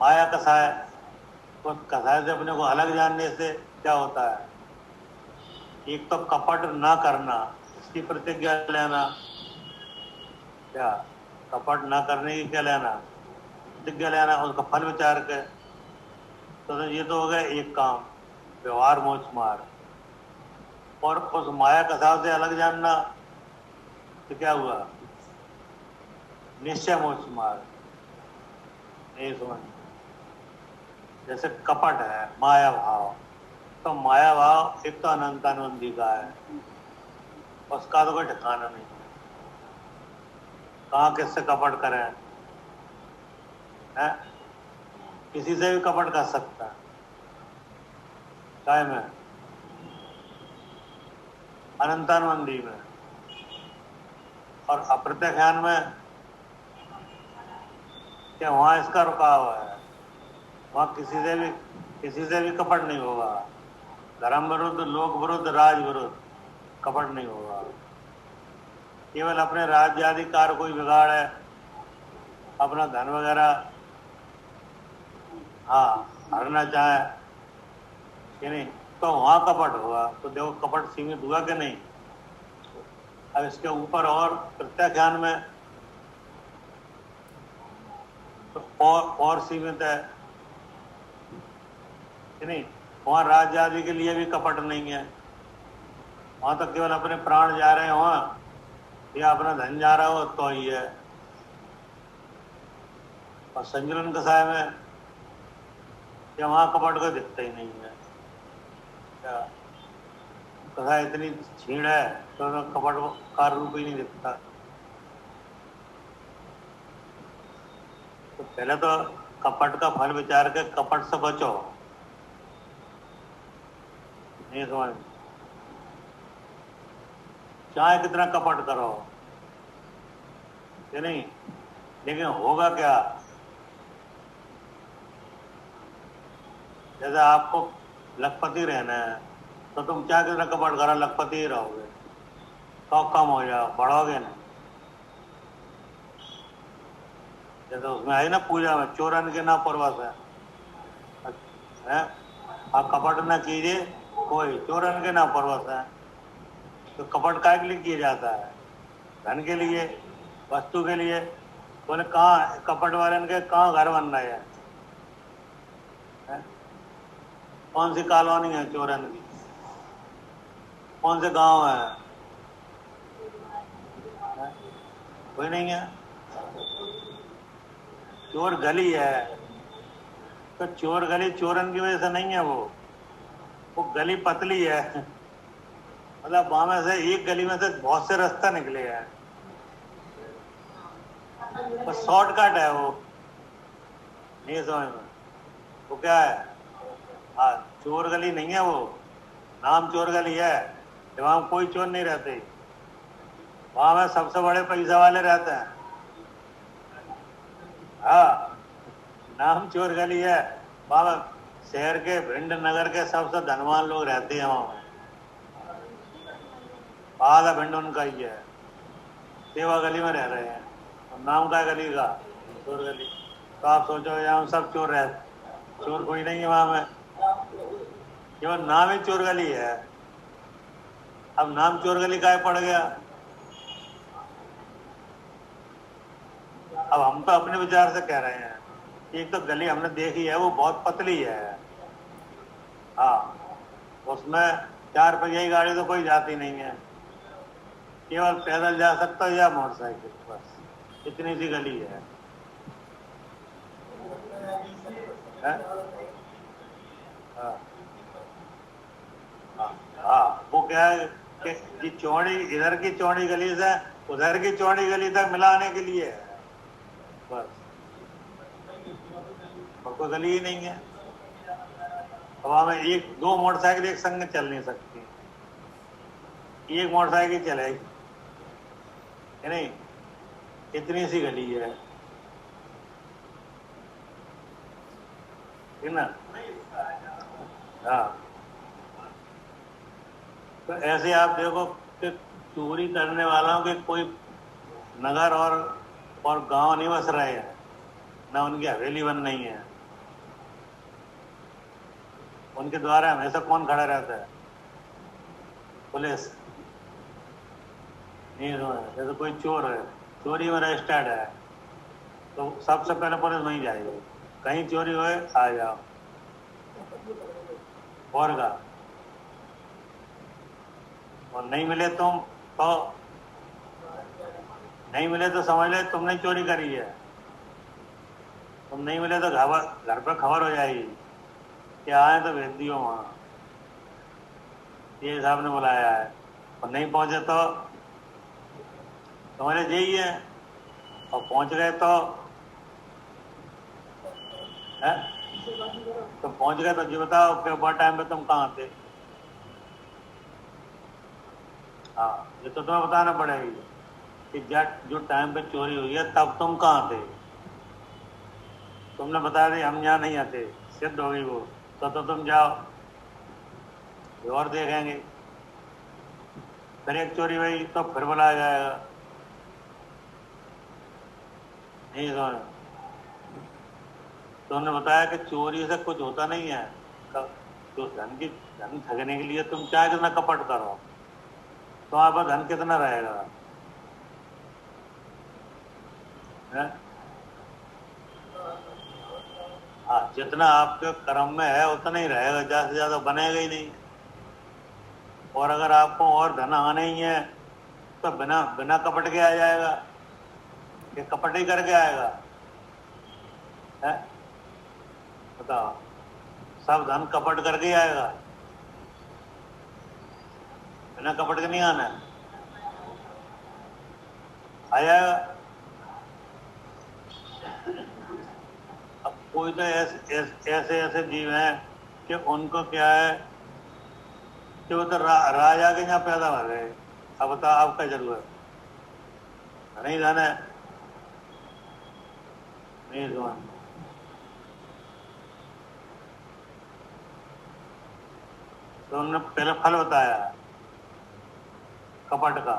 माया कसाय। तो कसाय से अपने को अलग जानने से क्या होता है? एक तो कपट ना करना, इसकी प्रतिज्ञा लेना। क्या कपट ना करने की क्या लेना? प्रतिज्ञा लेना, उसका फल विचार के। तो ये तो हो गया एक काम, व्यवहार मोक्ष मार्ग। और उस माया कसाव से अलग जानना तो क्या हुआ? निश्चय मोक्ष मार्ग। नहीं समझ? जैसे कपट है माया भाव, तो माया भाव एक तो अनंतानंदी का है, उसका तो कोई ठिकाना नहीं है। कहाँ किससे कपट करें है? किसी से भी कपट कर सकता है। काय में? अनंतानंदी में। और अप्रत्यक्षान में क्या वहां इसका रुकाव है? वहां किसी से भी कपट नहीं होगा। धर्म विरुद्ध, लोक विरुद्ध, राज विरुद्ध कपट नहीं होगा। केवल अपने राज्य आदि कार्य कोई बिगाड़ है, अपना धन वगैरह हरना चाहे कि नहीं, तो वहां कपट होगा। तो देखो कपट सीमित हुआ कि नहीं। अब इसके ऊपर और प्रत्याख्यान में तो और सीमित है कि नहीं। वहां राज्य आदि के लिए भी कपट नहीं है। वहां तो केवल अपने प्राण जा रहे हो या अपना धन जा रहा हो तो ही है। और संजलन कसाय में क्या वहां कपट को दिखता ही नहीं है। क्या कसाय इतनी छीण है तो कपट कार्य रूप ही नहीं दिखता। तो पहले तो कपट का फल विचार के कपट से बचो। नहीं समझ? चाहे कितना कपट करो कि नहीं, लेकिन होगा क्या? जैसे आपको लखपति रहना है तो तुम चाहे कितना कपट करो लखपति ही रहोगे। तो कम हो जाओ, बढ़ोगे नहीं। जैसे उसमें आई ना पूजा में, चोरन के ना परवश है। आप कपट ना कीजिए कोई, चोरन के ना परवश है। तो कपट काय के लिए किया जाता है? धन के लिए, वस्तु के लिए। बोले कहाँ कपट वाले के कहाँ घर बन रहे हैं? कौन सी कॉलोनी है चोरन की? कौन से गांव है? कोई नहीं है। चोर गली है, तो चोर गली चोरन की वजह से नहीं है, वो गली पतली है, मतलब वहां में से एक गली में से बहुत से रास्ता निकले हैं, बस शॉर्टकट है वो, नहीं समझ में। वो क्या है, हाँ चोर गली नहीं है वो, नाम चोर गली है, वहां कोई चोर नहीं रहते, वहां में सबसे बड़े पैसा वाले रहते हैं। हाँ नाम चोर गली है, वहां में शहर के भिंड नगर के सबसे धनवान लोग रहते हैं वहां में, आधा भिंड उनका ही है, सेवा गली में रह रहे हैं, और नाम का गली का चोर गली। तो आप सोचो यहाँ सब चोर रहे, चोर कोई नहीं है वहां में, केवल नाम ही चोर गली है। अब नाम चोर गली काहे पड़ गया? अब हम तो अपने विचार से कह रहे हैं, एक तो गली हमने देखी है वो बहुत पतली है, हाँ उसमें 4 पहिया की गाड़ी तो कोई जाती नहीं है, केवल पैदल जा सकता है या मोटरसाइकिल, बस इतनी सी गली है, है? हाँ हाँ हाँ, वो क्या है कि चौड़ी इधर की चौड़ी गली से उधर की चौड़ी गली तक मिलाने के लिए है, बस, और कोई गली ही नहीं है। अब हमें एक दो मोटरसाइकिल एक संग चल नहीं सकती, एक मोटरसाइकिल चलेगी है नहीं, इतनी सी गली है ना। हाँ तो ऐसे आप देखो कि चोरी करने वालों के कोई नगर और गांव नहीं बस रहे हैं, ना उनकी हवेली बन नहीं है, उनके द्वारा हमेशा कौन खड़ा रहता है? पुलिस। नहीं जैसे कोई चोर है, चोरी में रजिस्टर्ड है, तो सबसे पहले पुलिस वहीं जाएगी, कहीं चोरी होए आ जाओ, और का और नहीं मिले तुम तो नहीं मिले तो समझ ले तुमने चोरी करी है, तुम नहीं मिले तो घर पर खबर हो जाएगी कि आए तो भेज दियो वहां, ये साहब ने बुलाया है, और नहीं पहुंचे तो समझ ले यही है, और पहुंच गए तो है, तो पहुंच गए तो जी बताओ कि बहुत टाइम पे तुम कहाँ थे? हाँ ये तो तुम्हें बताना पड़ेगी कि जो टाइम पे चोरी हुई है तब तुम कहाँ थे, तुमने बता दी हम यहाँ नहीं आते, सिद्ध हो गई वो, तो तुम जाओ और देखेंगे, फिर एक चोरी हुई तो फिर बुलाया जाएगा, नहीं समझ। तो उन्होंने बताया कि चोरी से कुछ होता नहीं है, तो धन ठगने के लिए तुम चाहे कितना कपट करो, तो आप धन कितना रहेगा है? हाँ जितना आपके कर्म में है उतना ही रहेगा, ज्यादा से ज्यादा बनेगा ही नहीं, और अगर आपको और धन आना ही है तो बिना बिना कपट के आ जाएगा, ये कपट ही करके आएगा है? बताओ, सब धन कपट करके ही आएगा, बिना कपट के नहीं आना है, आ जाएगा। अब कोई तो ऐसे जीव हैं कि उनको क्या है कि वो तो राजा के यहाँ पैदा हो गए, अब बताओ आपका जरूरत नहीं जाना है, नहीं जाना। तो उन्होंने पहले फल बताया कपट का,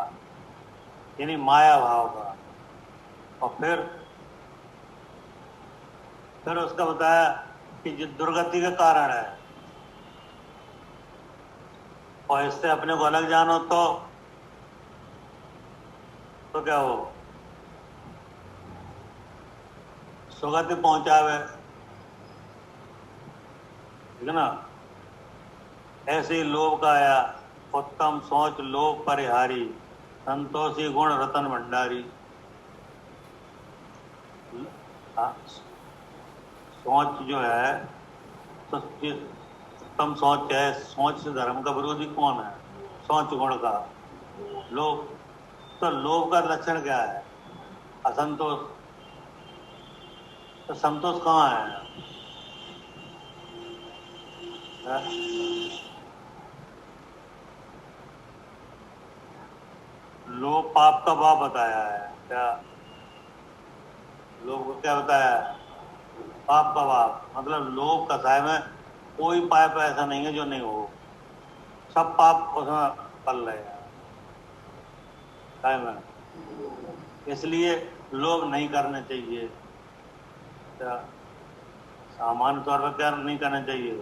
यानी माया भाव का, और फिर उसका बताया कि जो दुर्गति का कारण है, और इससे अपने को अलग जानो तो क्या हो, सुगति पहुंचावे, ठीक है ना। ऐसे ही लोभ का आया, उत्तम सोच लोभ परिहारी, संतोषी गुण रतन भंडारी। ہاں، سوچ جو ہے تو اتم سوچ ہے. سوچ سے دھرم کا ورودھی کون ہے؟ سوچ گڑ کا لوگ. تو لوگ کا لچھن کیا ہے؟ اسنتوش. تو سنتوش کہاں ہے؟ لوگ پاپ کا باپ بتایا ہے کیا؟ لوگ کو کیا بتایا ہے؟ پاپ کا باپ. مطلب لوگ کسائے میں کوئی پاپ ایسا نہیں ہے جو نہیں ہو. سب پاپ اس میں پل رہے ہیں میں. اس لیے لوگ نہیں کرنے چاہیے. کیا سامان طور پر کیا نہیں کرنا چاہیے؟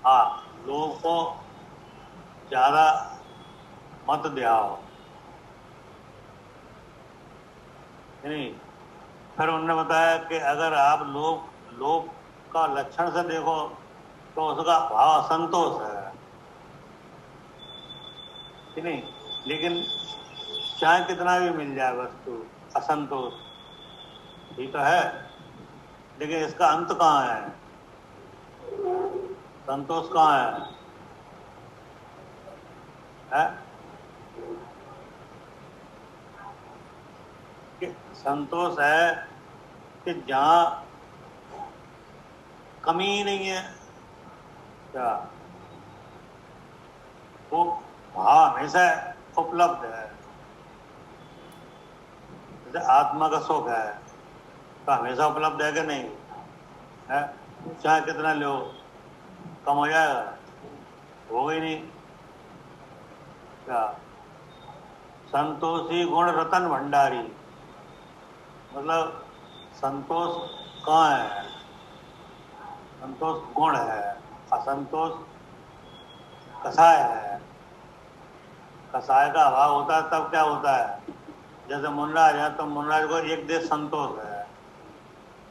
ہاں، لوگوں کو زیادہ مت دیاؤ. نہیں، پھر انہوں نے بتایا کہ اگر آپ لوگ کا لچھن سے دیکھو تو اس کا بھاؤ اسنتوش ہے. نہیں، لیکن چاہے کتنا بھی مل جائے وستو اسنتوش ہی تو ہے. لیکن اس کا انت کہاں ہے؟ سنتوش کہاں ہے؟ کہ سنتوش ہے کہ جہاں کمی ہی نہیں ہے. کیا وہ ہمیشہ اپلبدھ ہے. جیسے آتما کا سکھ ہے تو ہمیشہ اپلبدھ ہے کہ نہیں ہے؟ چاہے کتنا لو کم ہو جائے گا؟ ہو گئی نہیں. کیا سنتوشی گن رتن بھنڈاری. مطلب سنتوش کہاں ہے؟ سنتوش گن ہے. اسنتوش کسائے ہے. کسائے کا ابھاؤ ہوتا ہے تب کیا ہوتا ہے؟ جیسے منراج ہے تو منراج کو ایک دیش سنتوش ہے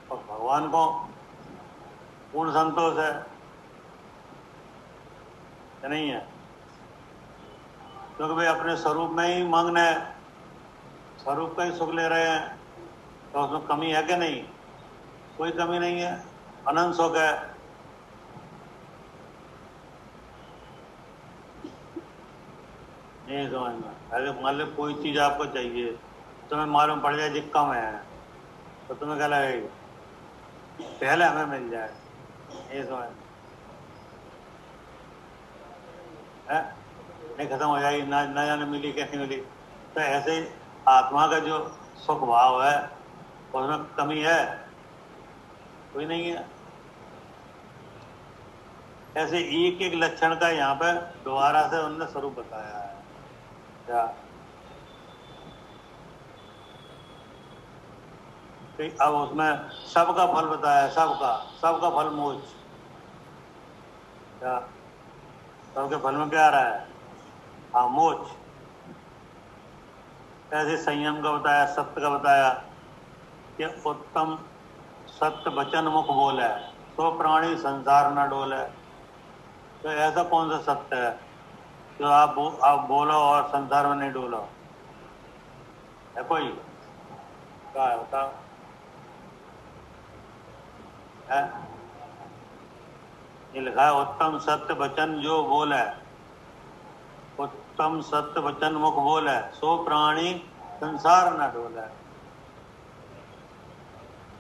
اور بھگوان کو پورن سنتوش ہے کہ نہیں ہے؟ کیونکہ بھائی اپنے سوروپ میں ہی مگن ہے. سوروپ کا ہی سکھ لے رہے ہیں تو اس میں کمی ہے کہ نہیں؟ کوئی کمی نہیں ہے. اننت سکھ ہے. نہیں سمجھ میں. اگر مان لو کوئی چیز آپ کو چاہیے تمہیں معلوم پڑ جائے کہ کم ہے تو تمہیں کیا لگے گا؟ پہلے ہمیں مل جائے. یہ سمجھ نہیں ختم ہو جائے گی نہ جانے ملی کیسی ملی. تو ایسے ہی آتما کا جو سکھ بھاؤ ہے اس میں کمی ہے؟ کوئی نہیں ہے. ایسے ایک ایک لچھن کا یہاں پہ دوبارہ سے انہوں نے سوروپ بتایا ہے. کیا اب اس میں سب کا پھل بتایا ہے. سب کا پھل موچ. کیا سب کے پھل میں کیا آ رہا ہے؟ موچ. ایسے سیم کا بتایا. ستیہ کا بتایا کہ اتم ستیہ بچن مکھ بولے سو پرانی سنسار نہ ڈولے. تو ایسا کون سا ستیہ ہے جو آپ بولو اور سنسار میں نہیں ڈولو؟ ہے کوئی؟ کیا ہے بتاؤ؟ یہ لکھا ہے اتم ستیہ بچن جو بولے. اتم ستیہ بچن مکھ بولے سو پرانی سنسار نہ ڈولے.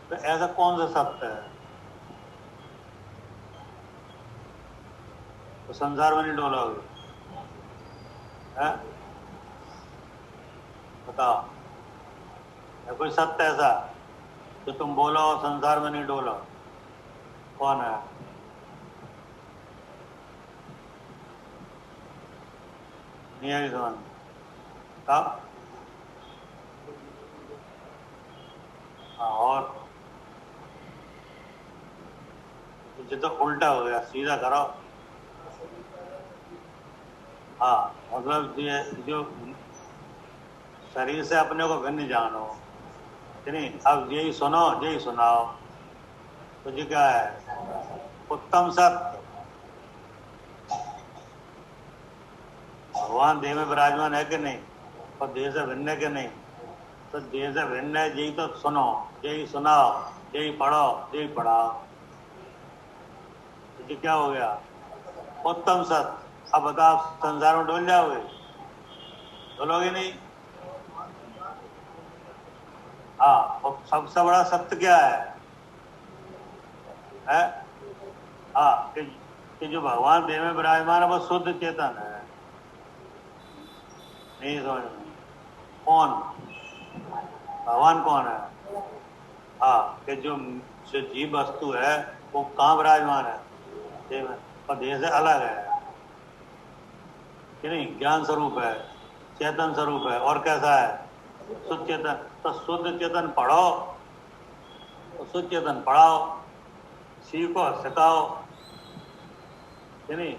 تو ایسا کون سا ستیہ ہے تو سنسار میں نہیں ڈولا ہوگا؟ بتاؤ ہے کوئی ستیہ ایسا جو تم بولو اور سنسار میں نہیں ڈولو؟ کون ہے؟ نہیں آئی سمجھ؟ اور یہ تو الٹا ہو گیا. سیدھا کرو. ہاں مطلب یہ جو شریر سے اپنے کو بھن جانو. نہیں اب یہی سنو یہی سناؤ. تو یہ کیا ہے؟ اتم ست. بھگوان دیہ میں براجمان ہے کہ نہیں؟ اور دیہ سے بھن ہے کہ نہیں؟ तो देह से भिन्न है, यही तो सुनो, यही सुनाओ, यही पढ़ो, यही पढ़ाओ। तो ये क्या हो गया? उत्तम सत्य। अब बताओ, संसार में डोल जाओगे? डोलोगे नहीं। हाँ, और सबसे बड़ा सत्य क्या है? हाँ, कि जो भगवान देह में विराजमान है वो शुद्ध चेतन है। नहीं समझ में? कौन? भगवान कौन है? हाँ, कि जो जीव वस्तु है वो कहाँ विराजमान है? देह में। और देह से अलग है कि नहीं? ज्ञान स्वरूप है, चेतन स्वरूप है। और कैसा है? शुद्ध चेतन। तो शुद्ध चेतन पढ़ो, तो शुद्ध चेतन पढ़ाओ, सीखो, सिखाओ कि नहीं?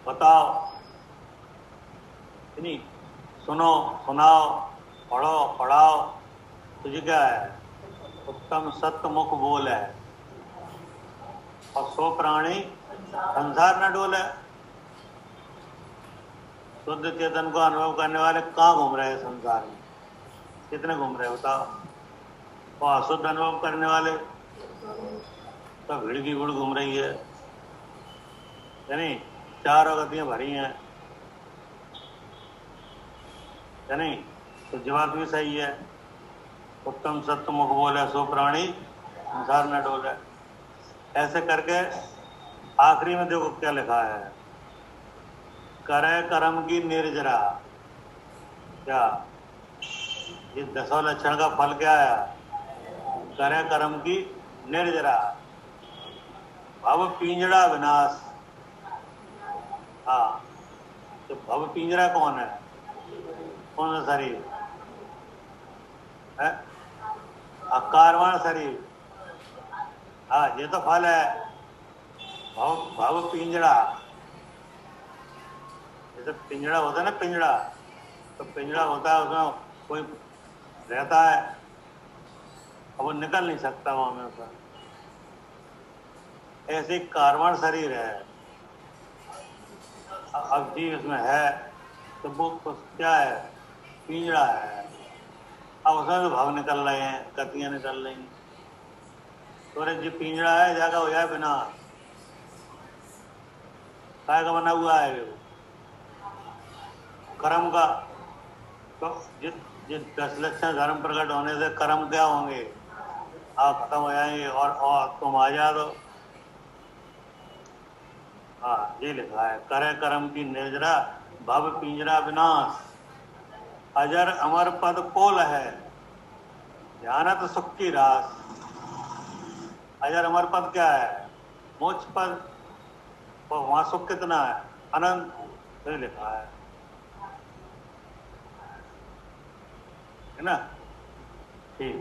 बताओ कि नहीं? सुनो, सुनाओ, पढ़ो, पढ़ाओ। तुझे क्या है? उत्तम सत्य मुख बोल है, और सो प्राणी संसार न डोले। शुद्ध चेतन को अनुभव करने वाले कहाँ घूम रहे हैं संसार में? कितने घूम रहे बताओ? और अशुद्ध अनुभव करने वाले तो भीड़ की भीड़ घूम रही है नहीं? चारों गतियां भरी हैं नहीं? तो जवाब भी सही है। उत्तम सत्य मुख बोले, सो प्राणी संसार न डोले। ऐसे करके आखिरी में देखो क्या लिखा है, करे कर्म की निर्जरा। क्या ये 10 लक्षण का फल क्या है? करे कर्म की निर्जरा, भव पिंजड़ा विनाश। हाँ, तो भव पिंजरा कौन है? कौन सा शरीर है? अकारवाण शरीर। हाँ, ये तो फल है। भव भव पिंजड़ा, जैसे पिंजड़ा होता है ना, पिंजड़ा, तो पिंजड़ा होता है, उसमें कोई रहता है, अब वो निकल नहीं सकता वहां में से। ऐसे कार्बन शरीर है, अब जीव इसमें है तो वो क्या है? पिंजड़ा है। अब उसमें तो भाव निकल रहे हैं, गतियां निकल रही हैं। तो जो पिंजड़ा है जाकर हो जाए बिना, काय का बना हुआ है वो? कर्म का। तो जिस 10 लक्षण धर्म प्रकट होने से कर्म क्या होंगे? आप खत्म हो जाएंगे और तुम आ जा दो। हाँ, ये लिखा है, करे कर्म की निर्जरा, भव पिंजरा विनाश, अजर अमर पद पोल है, ध्यानत सुख की रास। अजर अमर पद क्या है? मोक्ष पद। और वहां सुख कितना है? अनंत। ये लिखा है ना? ठीक।